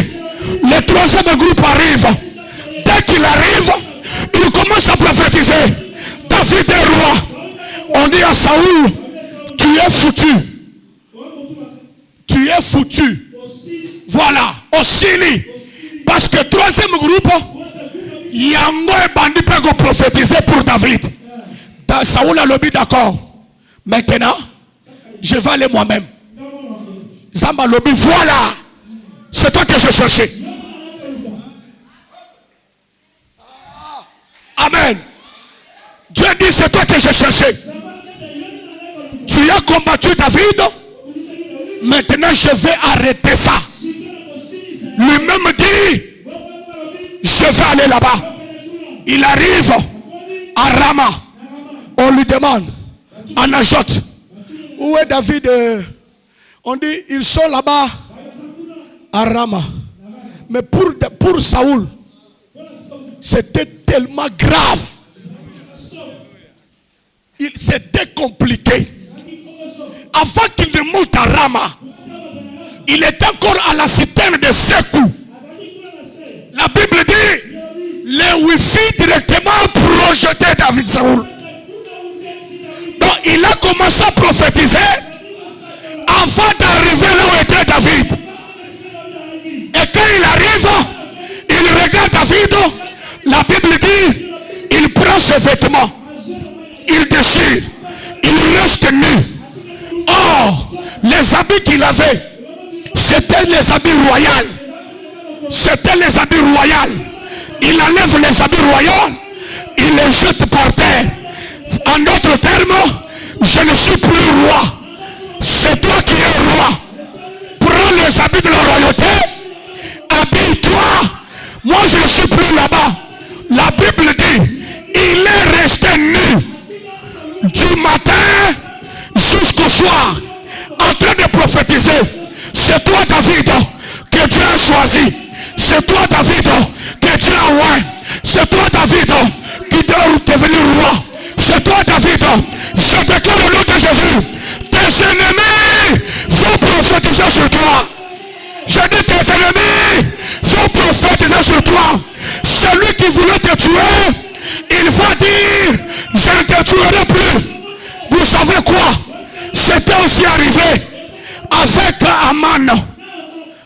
Le troisième groupe arrive. Dès qu'il arrive, il commence à prophétiser. David est roi. On dit à Saoul, tu es foutu. Tu es foutu. Voilà, Osili. Parce que troisième groupe, Yango et Bandi peuvent prophétiser pour David. Saoul a le but d'accord. Maintenant, je vais aller moi-même. Zamba Lobi, voilà. C'est toi que je cherchais. Amen. Dieu dit c'est toi que je cherchais. Tu as combattu David. Maintenant je vais arrêter ça. Lui-même dit je vais aller là-bas. Il arrive à Rama. On lui demande à Najot, où est David? On dit ils sont là-bas à Rama. Mais pour Saoul, c'était tellement grave. C'était compliqué. Avant qu'il ne monte à Rama, il était encore à la citerne de Sekou. La Bible dit, les wifi directement projetaient David Saoul. Donc il a commencé à prophétiser avant d'arriver là où était David. Et quand il arrive, il regarde David. La Bible dit, il prend ses vêtements, il déchire, il reste nu. Les habits qu'il avait, c'était les habits royaux. C'était les habits royaux. Il enlève les habits royaux, il les jette par terre. En d'autres termes, je ne suis plus roi. C'est toi qui es roi. Prends les habits de la royauté, habille-toi. Moi je ne suis plus là-bas. La Bible dit, il est resté nu du matin jusqu'au soir, en train de prophétiser. C'est toi David que Dieu a choisi. C'est toi David que Dieu a oint. C'est toi David qui doit devenir roi. C'est toi David. Je déclare au nom de Jésus, tes ennemis vont prophétiser sur toi. Je dis tes ennemis vont prophétiser sur toi. Celui qui voulait te tuer, il va dire, je ne te tuerai plus. Vous savez quoi? C'était aussi arrivé avec Aman.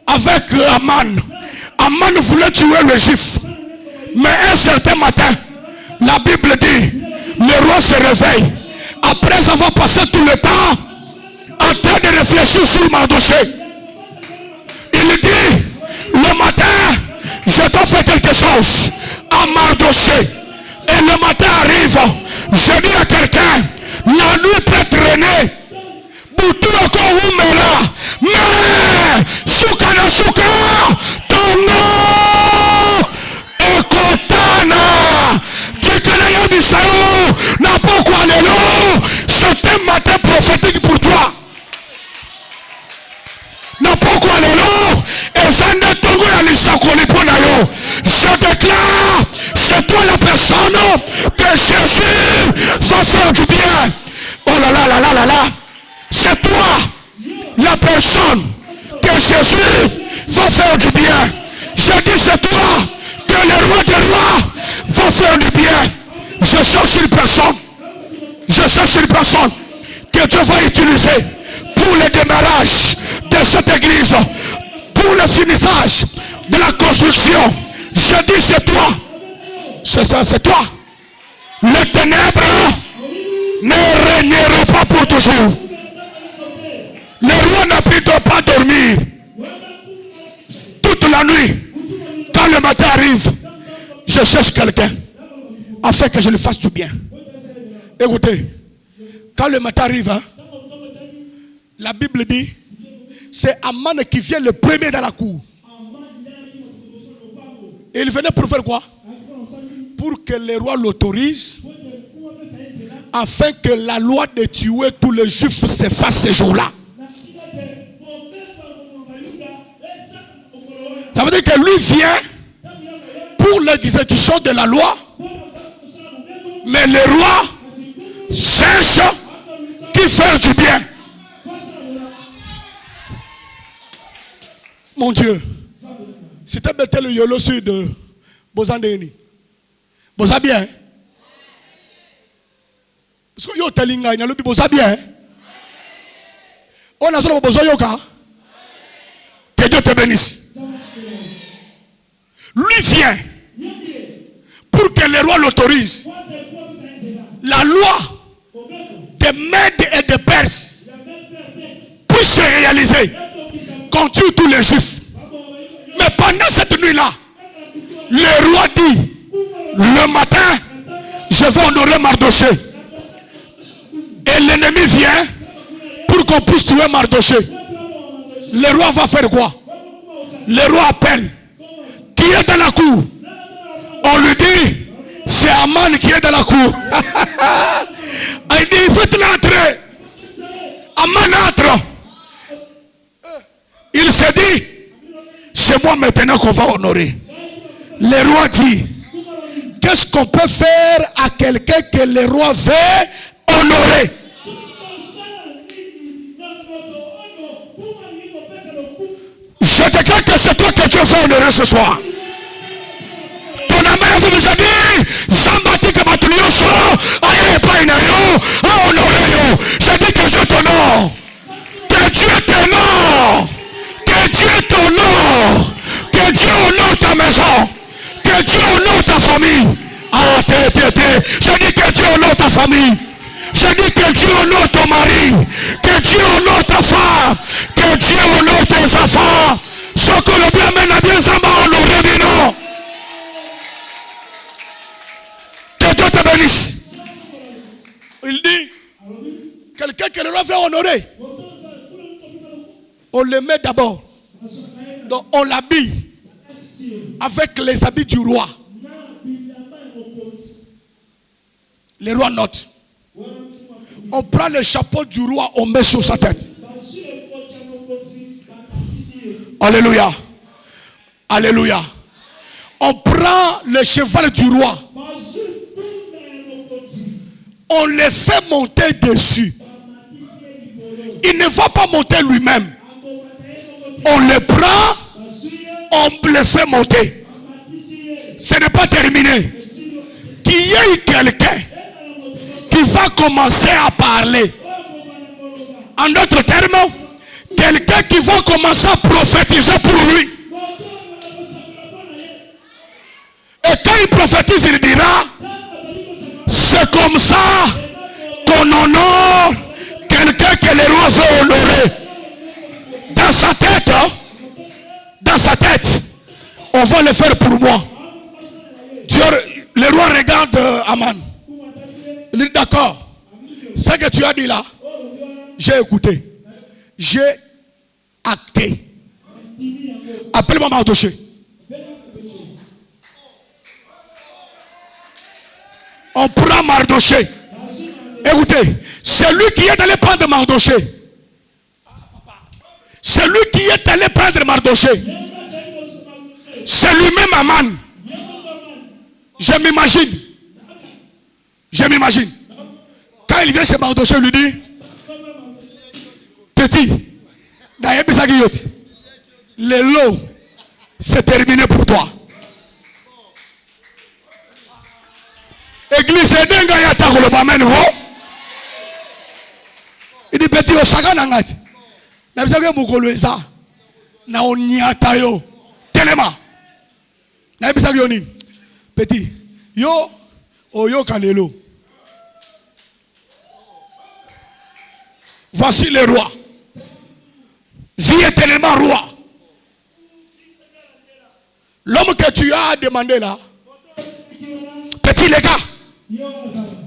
Avec Aman. Aman voulait tuer le juif. Mais un certain matin, la Bible dit, le roi se réveille. Après avoir passé tout le temps en train de réfléchir sur Mardoché, il dit, le matin, je dois faire quelque chose à Mardoché. Et le matin arrive, je dis à quelqu'un, la nuit peut traîner. Boutou encore où mais là. Mais, soukana souka, ton nom est Kotana. Djekanaya Bissau, n'a pas quoi les lots. C'est un matin prophétique pour toi. N'a pas quoi les lots. Et ça ne tongo ya l'isakoli pour nayo. Je déclare, c'est toi la personne que Jésus va faire du bien. Oh là là là là là là. C'est toi la personne que Jésus va faire du bien. Je dis c'est toi que le roi des rois va faire du bien. Je cherche une personne. Je cherche une personne que Dieu va utiliser pour le démarrage de cette église, pour le finissage de la construction. Je dis c'est toi. C'est ça, c'est toi. Les ténèbres ne régneront pas pour toujours. Le roi n'a pu pas dormir toute la nuit. Quand le matin arrive, je cherche quelqu'un afin que je lui fasse du bien. Écoutez, quand le matin arrive, hein, la Bible dit, c'est Aman qui vient le premier dans la cour. Et il venait pour faire quoi? Pour que le roi l'autorise, afin que la loi de tuer tous les juifs s'efface ce jour-là. Ça veut dire que lui vient pour l'exécution de la loi, mais le roi cherche qui fait du bien. Mon Dieu, c'était bête le yolo sud de Bozandeni. Boza bien. Parce que yo telinga ina lobi boza bien. On a solo bozo yoka. Que Dieu te bénisse. Lui vient pour que le roi l'autorise. La loi des Mèdes et des Perses puisse se réaliser contre tous les juifs. Mais pendant cette nuit-là, le roi dit, le matin, je vais honorer Mardoché. Et l'ennemi vient pour qu'on puisse tuer Mardoché. Le roi va faire quoi? Le roi appelle. Qui est dans la cour? On lui dit, c'est Aman qui est dans la cour. Il dit, faites-le entrer. Aman entre. Il s'est dit, c'est moi maintenant qu'on va honorer. Le roi dit, qu'est-ce qu'on peut faire à quelqu'un que le roi veut honorer? Je déclare que c'est toi que Dieu veut honorer ce soir. Ton amère vous a dit, Zambati Kabatulioso, aïe pas inayo, a honoré yo. Je dis que Dieu t'honore. Que Dieu t'honore. Que Dieu t'honore. Que Dieu honore ta maison. Que Dieu honore ta famille. Ah, je dis que Dieu honore ta famille. Je dis que Dieu honore ton mari, que Dieu honore ta femme, que Dieu honore tes enfants. Ce que le bien mène à bien, ça m'a honoré, mais non. Que Dieu te bénisse. Il dit, quelqu'un que le roi fait honorer, on le met d'abord. Donc on l'habille avec les habits du roi. Les rois notent. On prend le chapeau du roi, on met sur sa tête. Alléluia. Alléluia. On prend le cheval du roi. On le fait monter dessus. Il ne va pas monter lui-même. On le prend, on le fait monter. Ce n'est pas terminé. Qu'il y ait quelqu'un qui va commencer à parler. En d'autres termes, quelqu'un qui va commencer à prophétiser pour lui. Et quand il prophétise, il dira, c'est comme ça qu'on honore quelqu'un que le roi veut honorer. Dans sa tête, on va le faire pour moi. Dieu, le roi regarde Aman. Il dit d'accord. Ce que tu as dit là, j'ai écouté. J'ai acté. Appelle-moi Mardoché. On prend Mardoché. Écoutez, c'est lui qui est allé prendre Mardoché. C'est lui qui est allé prendre Mardoché. C'est lui-même Aman. Je m'imagine. Je m'imagine. Quand il vient chez Mardoché, il lui dit, petit, le lot, c'est terminé pour toi. Église, il dit, petit, au saga nangati. Na bisaka mukolo eza na onyata yo telema na bisaka yo nini petit yo oyo kanelo. Voici le roi. Vis éternellement roi. L'homme que tu as demandé là, petit les gars,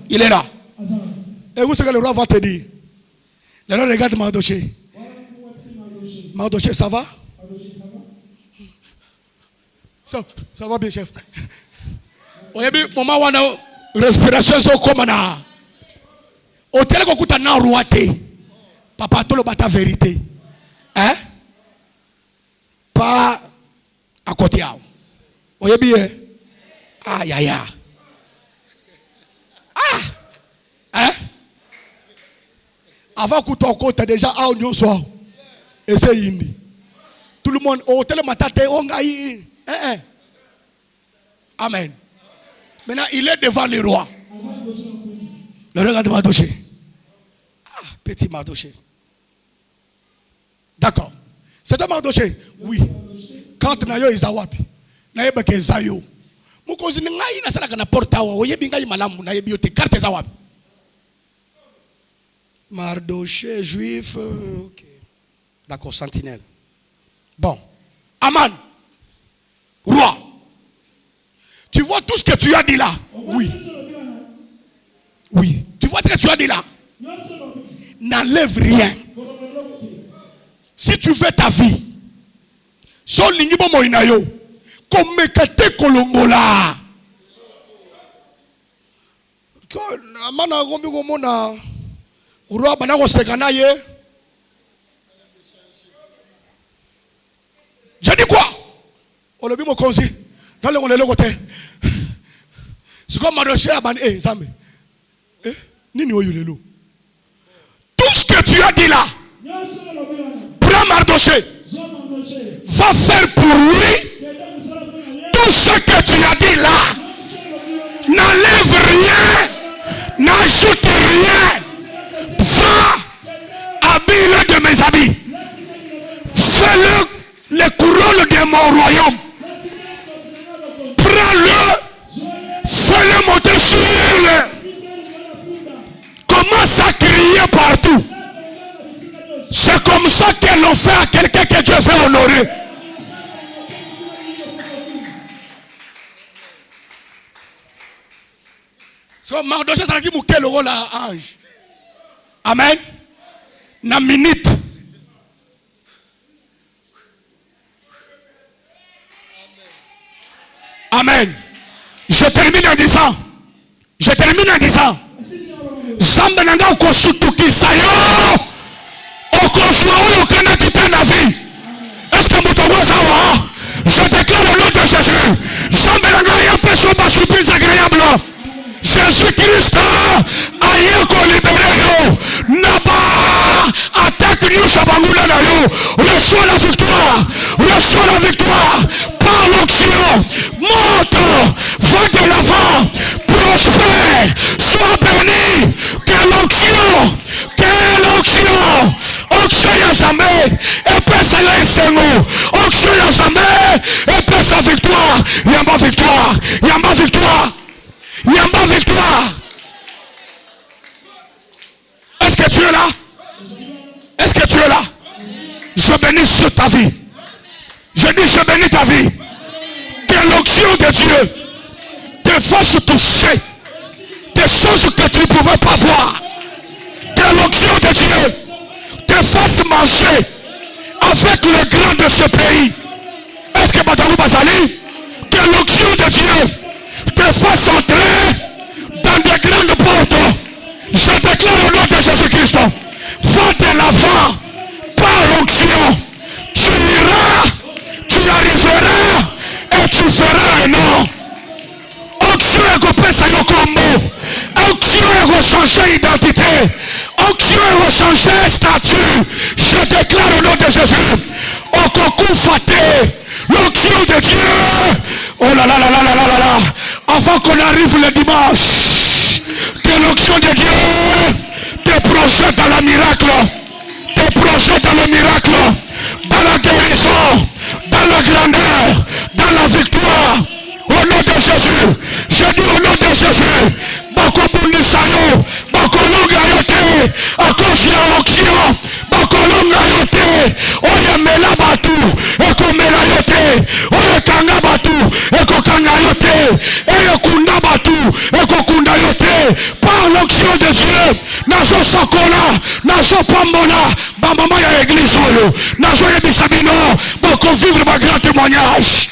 il est là. Et vous savez que le roi va te dire. Le roi regarde Mardoché. Mardoché, ça va? Ça va bien, chef. Vous avez moment où on a respiration, c'est comme ça. Au tel qu'on a un roi, papa, tout le bata vérité. Hein? Pas à côté. Vous avez bien? Aïe, aïe, aïe. Ah! Hein? Avant que tu aies déjà à union soir. Et c'est indi. Tout le monde, au tel matin, on a eu. Amen. Maintenant, il est devant le roi. Le roi de Mardoché. Ah, petit Mardoché. D'accord. C'est un Mardoché? Oui. Quand Nayo is awapi. Nayo beke zayo. Mukozi ngai na sana kana porta wa. Oyebi ngai malamu na yebi yote carte zawapi. Mardoché juif. OK. D'accord, sentinelle. Bon. Aman. Roi. Tu vois tout ce que tu as dit là? Oui. Oui. Tu vois ce que tu as dit là? N'enlève rien. Si tu veux ta vie, son lingibo moinayo, comme mekate kolongola. Amana gombi gomona, roi banako sekana ye. J'ai dit quoi? On le dit mon conseil. Dans le monde côté. C'est comme Mardoché a ban Zambe. Nini oyulelo. Tout ce que tu as dit là. Prends Mardoché. Va faire pour lui. Tout ce que tu as dit là. N'enlève rien. N'ajoute rien. Va habille-le de mes habits. Fais-le les couronnes de mon royaume. Prends-le. Fais-le monter sur le. Comment Mardoché ça qui mouké le rôle à ange. Amen. Na minute. Amen. Je termine en disant. Zambe nanga ukosutukisa yo. Okoshua oyo kana kitana vie. Est-ce que moutaweza wa? Je déclare au nom de Jésus. Zambe nanga yapesho ba surprise agréable. Jésus-Christ a libéré yo. Naba attaque nous sabangula na yo. Reçois la victoire. Par l'onction. Monte. Va de l'avant. Prospère. Sois béni. Quelle onction. Onction ya Zambe. Epesa ya esengo. Onction ya Zambe. Epesa victoire. Yamba victoire. Est-ce que tu es là? Je bénis sur ta vie. Je dis je bénis ta vie. Que l'onction de Dieu te fasse toucher des choses que tu ne pouvais pas voir. Que l'onction de Dieu te fasse manger avec le grand de ce pays. Est-ce que Batarou Bazali? Que l'onction de Dieu te fasse entrer dans des grandes portes. Je déclare au nom de Jésus-Christ. Va de l'avant par l'onction. Tu iras, tu arriveras et tu feras un nom. Onction est repensée comme mot. Onction est rechanger identité. Onction est rechanger statut. Je déclare au nom de Jésus. Okoku faté. L'onction de Dieu. Oh là là là là là là là. Avant qu'on arrive le dimanche, que l'onction de Dieu te projette dans le miracle, dans la guérison, dans la grandeur, dans la victoire. Au nom de Jésus, je dis au nom de Jésus, Bakobunisayo, Bakolonga yote, Akosia onction, Bakolonga yote, Oye mela batu, Eko mela yote, Oye kanga batu, Eko kanga yote, Oye kunda batu, Eko kunda yote, par l'onction de Dieu, Nazo Sokola, Nazo Pambola, Bambama ya église, Nazo Yebisabino, Bako vivre ma grand témoignage.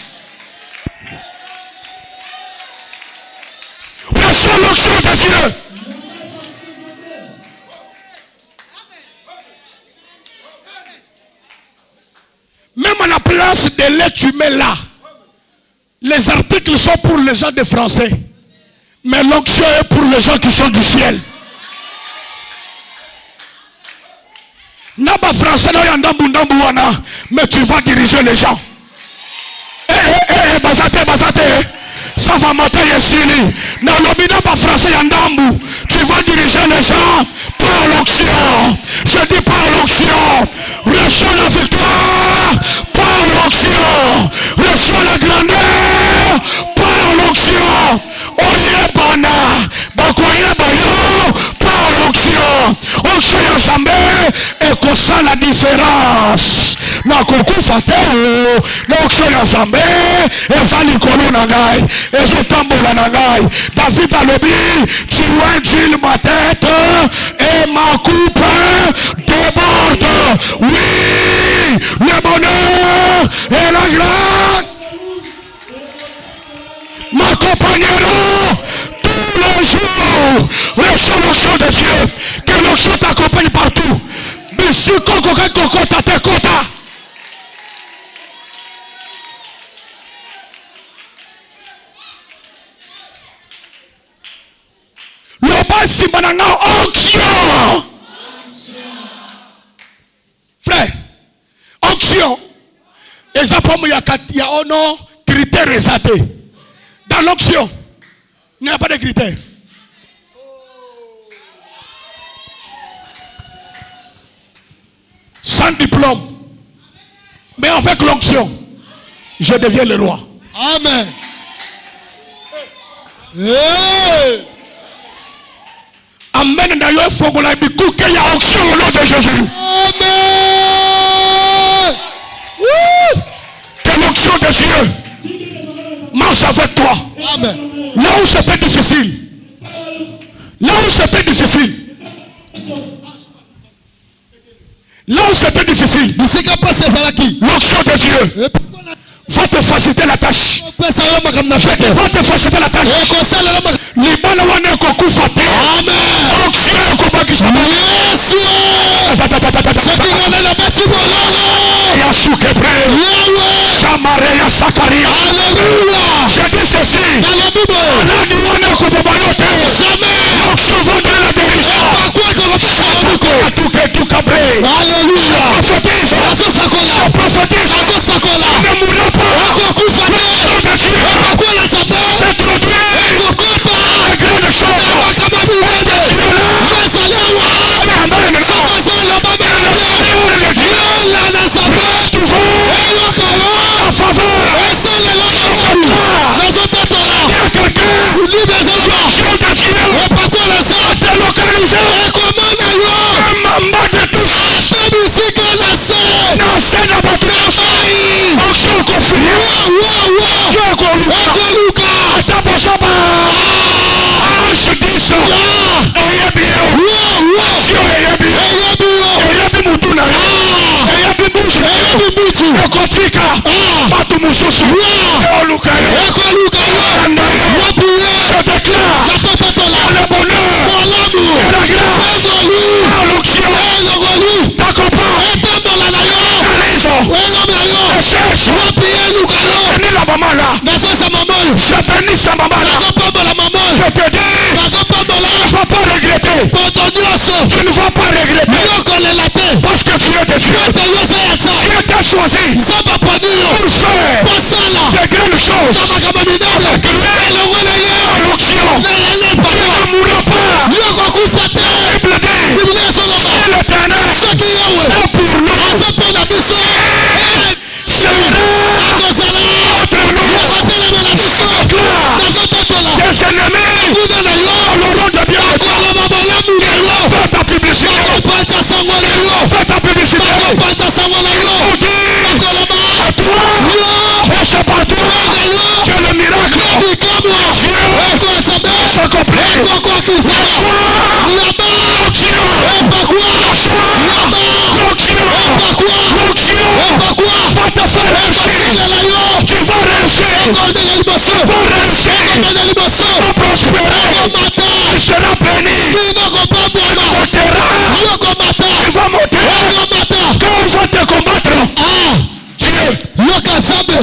Reçois l'onction de Dieu. Même à la place de lait, tu mets là. Les articles sont pour les gens de français. Mais l'onction est pour les gens qui sont du ciel. Naba français, mais tu vas diriger les gens. Basate. Ça va monter ici. Dans l'obédience par français Yandambu, tu vas diriger les gens par l'onction. Je dis par l'onction. Reçois la victoire par l'onction. Reçois la grandeur par l'onction. Oye bana, bakoye bayo par l'onction. Onction Yassambe et qu'on sent la différence. Na koko fateo, l'onction Yassambe et ça l'icône nangai. Et je tambola nangai. David a lobby, tu induis ma tête et ma coupe déborde. Oui, le bonheur et la grâce m'accompagneront tous les jours. Reçois l'onction de Dieu. Que l'onction t'accompagne partout. Monsieur Koko Tata Kota. Onction. Frère, onction. Et ça pour moi, il y a un nom, critère résaté. Dans l'onction, il n'y a pas de critères. Sans diplôme. Mais avec l'onction, je deviens le roi. Amen. Hey. Amen. D'ailleurs, il faut qu'on ait qu'il y a onction au nom de Jésus. Amen. Que l'onction de Dieu marche avec toi. Amen. Là où c'était difficile, où c'était difficile. Là où c'était difficile. L'onction de Dieu va te faciliter la tâche. Va te faciliter la tâche. Libana wana kokufa te. Amen. Onction kobakisa. Yesu. Yashuke pre. Samaria Sakaria. Alléluia. Je dis ceci. Dans la Bible. Alani wana kobabayote. Jamais. Onction va de la dérision. Alléluia. Prophétise. Prophétise. Ne mourra pas. L'onction de Dieu s'introduit. Les grandes choses. Je bénis sa maman là. Je te dis, tu ne vas pas regretter. Tu ne vas pas regretter. Parce que Dieu te Dieu. Dieu t'a choisi pour faire des grandes choses. Avec l'onction. Tu ne mourras pas. Bible dit, c'est l'Éternel. C'est pour nous. Tes ennemis l'auront de bien. Fais ta publicité. Fais ta publicité. Pour dire à toi et c'est partout que le miracle Dieu s'accomplit. Va te faire réussir. Tu vas réussir. Tu vas réussir. Tu vas prospérer. Tu seras béni. Tu monteras. Tu vas monter. Quand on va te combattre,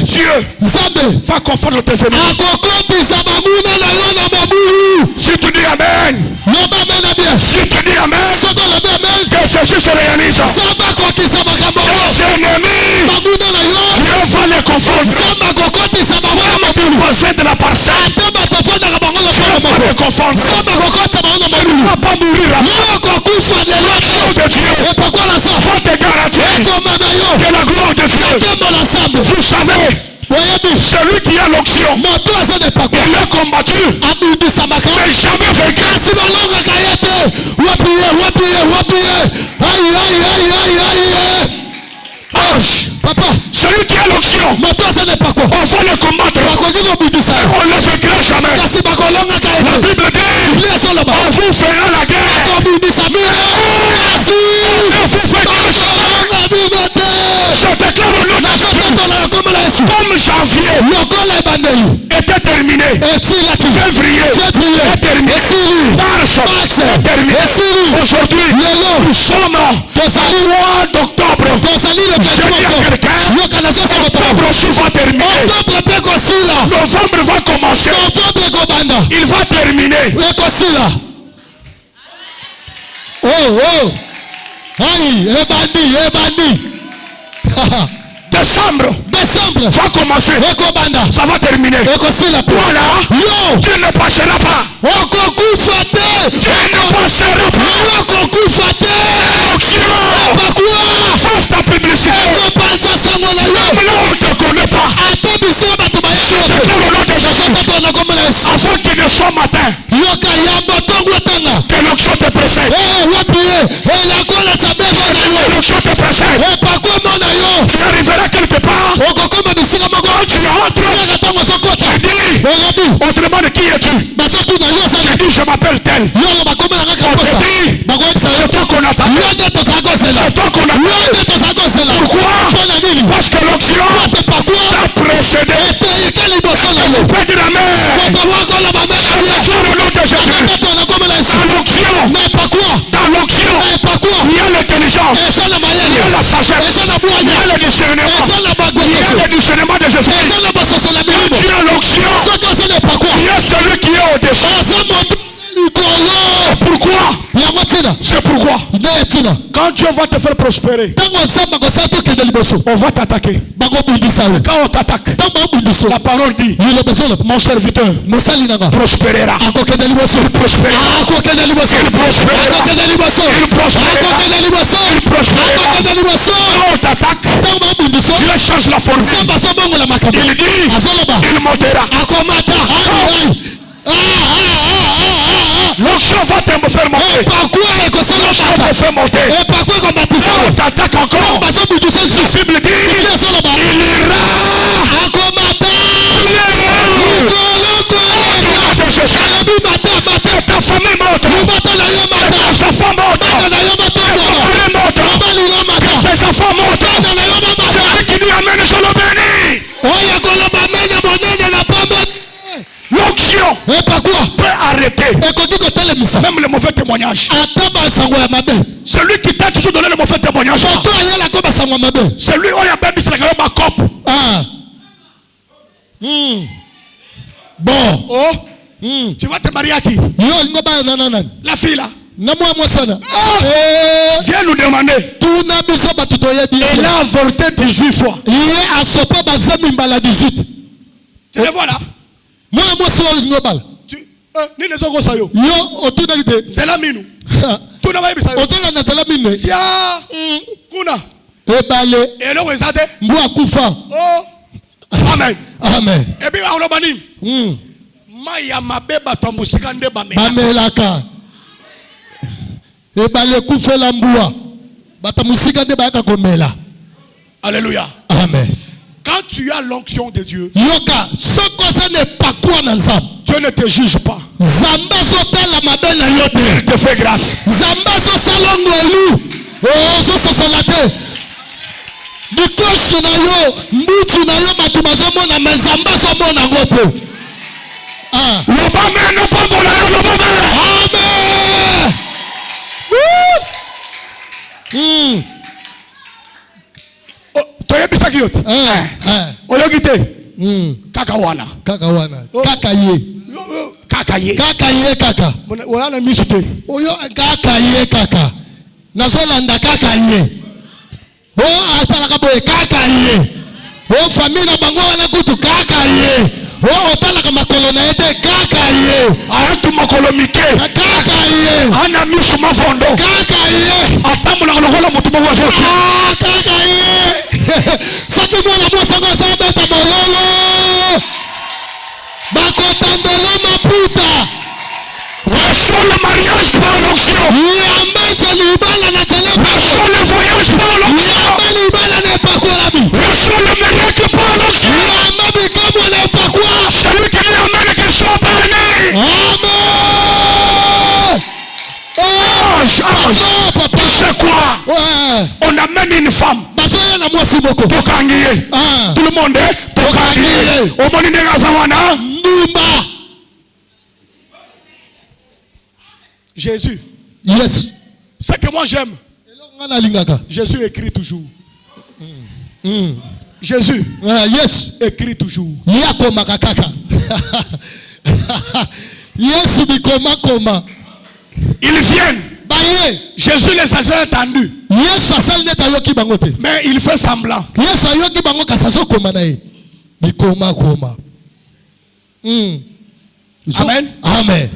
Dieu va confondre tes ennemis. Si tu dis Amen, si tu dis Amen, que ceci se réalise. Tes ennemis, Dieu va les confondre. Tu voisin de la parcelle, Dieu va les confondre. Tu ne vas pas mourir l'onction de Dieu va te garantir que la gloire de Dieu. Vous savez, celui qui a l'onction, il a combattu, mais jamais vaincu. Papa, celui qui a l'onction, on va le combattre, on ne le vaincra jamais. La Bible dit, on vous fera la guerre, on vous je déclare au nom de Jésus, comme janvier était terminé, février est terminé, mars est terminé, aujourd'hui nous sommes au mois d'octobre. Je dis à quelqu'un, octobre aussi va terminer, novembre va commencer, il va terminer. Décembre va commencer, ça va terminer. Voilà, tu ne passeras pas. Tu ne passeras pas. Fasse ta publicité. Même là on ne te connaît pas. Avant qu'il ne soit matin, que l'onction te précède. L'onction te précède. Tu arriveras quelque part. Quand tu entres, tu dis, autrement de qui es-tu? Tu dis, je m'appelle tel. onction Votre parcours t'a précédé. etoyika liboso na Tu yo. peux dire amen. Moto wako na bamela Je bien. suis le nom de Jésus. Akato na komela Yesu. Dans l'onction, Na parcours. dans l'onction, Na parcours. il y a l'intelligence, Eza na il y a mayele. la sagesse, Eza na il y bwanya. a le discernement, Eza na il y a bagoteso. le discernement de Jésus. Eza na basoso na Quand milimo. tu as l'onction, Soki oza na parcours. il y a celui qui est au-dessus. Eza moto likolo. Pourquoi? Yango tina. C'est pourquoi. Nde tina. Quand Dieu va te faire prospérer, Tango nzambe akosala tokende liboso. on va t'attaquer. Bakobundisa yo. Quand on t'attaque, Ntango babundisa yo. la parole dit, Liloba ezoloba. mon serviteur Mosali nanga. prospérera. Akokende liboso. Prospérera. Akokende liboso. Il prospérera. Akokende liboso. Il prospérera. Akokende liboso. Il prospérera. Akokende liboso. Quand on t'attaque, Ntango babundisa yo. Dieu change la formule. Nzambe azobongola makambo. Il dit, Azoloba. il montera. Akomata. L'onction va te faire monter. Parcours ekosala L'onction bata. te fait monter. Parcours ekomatisa Quand on yo. t'attaque encore, Bazobundisa la lisusu. Bible dit, Biblia ezoloba. il ira. Akomata. De Jésus. Alobi mata mata. Ta famille monte. Mata na yo mata. Ta femme monte. Mata na yo mata. Ta famille monte. Mobali yo mata. Tes enfants montent. Mata na yo mata. Celui qui dit amen, je le bénis. Oyo koloba mene monene na pamba. L'onction Parcours peut arrêter ekoki kotelemisa même le mauvais témoignage. ata basango ya mabe. Celui qui t'a toujours donné le mauvais témoignage, Moto ayelako basango ya mabe. celui oyo abebisaka yo bakope. Ah. Bon. Oh, tu vas te marier à qui? Yo olingo bayana na nani? La fille là. Na mwa mwasana. Viens nous demander. Tuna biso bato toyebi. Elle a avorté 18 fois. Ye asopa bazemi mbala 18. Tu les vois là? Mwana mwasi oyo olingo bala. Nini ezokosa yo? Yo otunaki te. Zela minu. Tuna bayebisa yo. Ozala na nzela mine. Sia kuna. Ebale. Eloko eza te. Mbu akufa. Oh. Amen. Amen. Et puis aloba nini? Maya mabe bato ya mosika nde bamela. Bamelaka. Ebale kufela mbua. Bata musika nde bayaka komela. Alléluia. Amen. Quand tu as l'onction de Dieu, Yoka, sokosa ne pakwa na nzambe. Dieu ne te juge pas. Zamba sotala mabe na yo Il te. te fait grâce. Zamba sosala ngolu. Oh, sososola te. Dikoshi na yo, mbutu na yo bato bazomona me zamba somona ngo te. Ah. Loba me no pambola yo loba me. Amen. Toyebisaki yo te. Oyoki te. Kaka wana. Kaka wana. Kaka ye. Kaka ye. Kaka ye kaka. Oya na misu te. Oyo kaka ye kaka. Nazolanda kaka ye. Oh atalaka boye kaka ye. Oh famille na bango wana kutu kaka ye. Oh otalaka makolo na ete kaka ye. Ayatu makolo mike. Kaka ye. Ana misu mafondo. Kaka ye. Atambola lokola mutu moko zo. Ah kaka ye. Soki mwana mwasanga sabeta mololo. Bakotandela maputa. Reçois le mariage par l'onction. Yamba libala na tele. Reçois le voyage par l'onction. Yamba libala na pakolabi. Reçois le miracle par l'onction. Yamba bikomo na pakwa. Celui qui dit amen qu'il soit béni. Amen. Ange, Papa. tu sais quoi? Ouais. On amène une femme. Basoya na mwasi moko. Tokangiye. Ah. Tout le monde est tokangiye. Omoni ndenge aza wana. Ndumba. Jésus. Yes. Ce que moi j'aime. Ngana lingaka. Jésus écrit toujours. Jésus Yes. écrit toujours. Yakoma kaka. Yesu bikoma koma. Ils viennent. Baye. Jésus les a entendus. Yesu asali neta yoki bango te. Mais il fait semblant. Yesu ayoki bango kasazo koma na ye. Bikoma koma. Amen. Amen.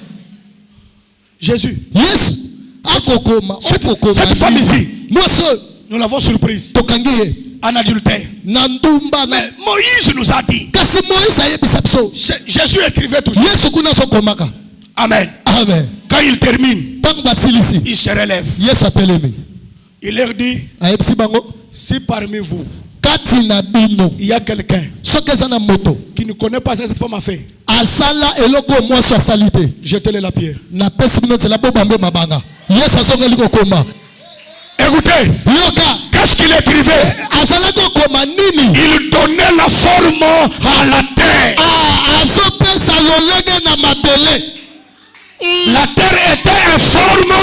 Jésus. Yes. Akokoma. Cette femme ici, Moi seul. nous l'avons surprise. Tokangiye. En adultère. Nandumba na. Mais Moïse nous a dit. Kasi Moïse ayebisa biso. Jésus écrivait toujours. Yesu kuna so komaka. Amen. Amen. Quand il termine, Tango basilisi. il se relève. Yesu atelemi. Il leur dit, Ayebisi bango. si parmi vous, Kati na bino. il y a quelqu'un Soki eza na moto. qui ne connaît pas ce que cette femme a fait, Asala eloko mwasi asali te. jetez-le la pierre. Na pesi bino nzela bobambe mabanga. Yesu azongeli kokoma. Écoutez, Yoka. qu'est-ce qu'il écrivait? Azalaki kokoma nini. Il à la terre. azopesa lolenge na mabele. La terre était informe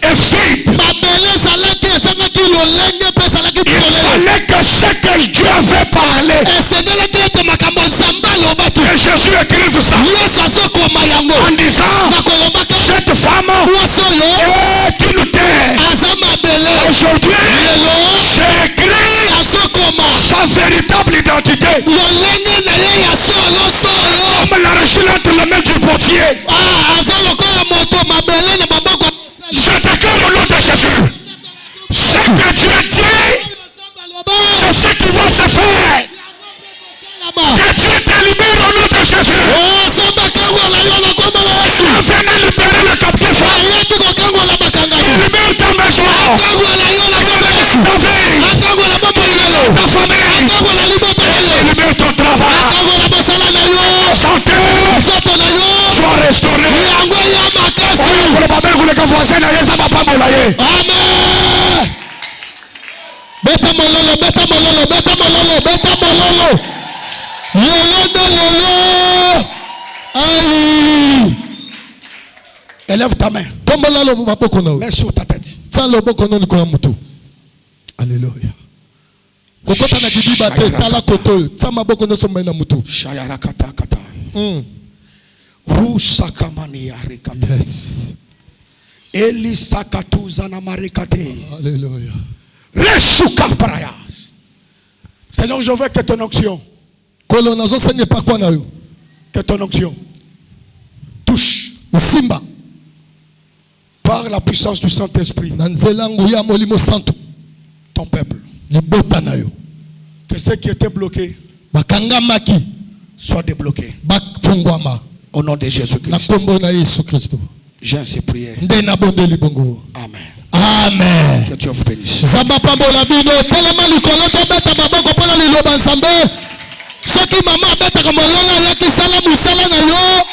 et vide. Mabele ezalaki ezalaki lolenge mpe ezalaki Il polele. fallait que ce que Dieu avait parlé, esengelaki ete makambo nzambe alobaki que Jésus écrive ça yesu azokoma yango en disant, na kolobaka cette femme mwasi oyo est une terre. aza mabele. Aujourd'hui, lelo j'écris azokoma sa véritable identité. lolenge na ye ya solo. Comme l'argile entre les mains du portier. aza lokola moto mabele na maboko. Je déclare au nom de Jésus. Ce que Dieu dit, c'est ce qui va se faire. Que Dieu te libère au nom de Jésus. Venez libérer le captif. Libère ta maison. Libère ta vie. Ta famille. Libère ton travail. Santé. Sois restauré. Amen. Beta mololo, beta mololo, beta mololo, beta mololo. Lolo. Aïe. Élève ta main. Tombolalo maboko na. Mets sur ta tête. Tsalo boko no nikola mutu. Alléluia. Kokota na kibiba te tala koto. Tsama boko no somba na mutu. Shayara kata kata. Rusakamani arikata. Yes. Eli sakatuza na marikate. Alléluia. Reshuka parayas. Seigneur, je veux que ton onction. Kolo nazo sanye pa kwa na yo. Que ton onction touche Simba. par la puissance du Saint-Esprit Nanzelangu ya molimo santo. ton peuple. Libota na yo. Que ceux qui étaient bloqués Bakanga maki. soient débloqués. Bakfungwama. Au nom de Na Jésus-Christ. kombo na Yesu Kristo. J'ai ainsi prié. Nde na bondeli bongo. Amen. Amen. Que Dieu vous bénisse. Zamba pambola bino telema likolo to beta maboko pona liloba nzambe. Soki mama beta ka molonga yaki sala musala na yo.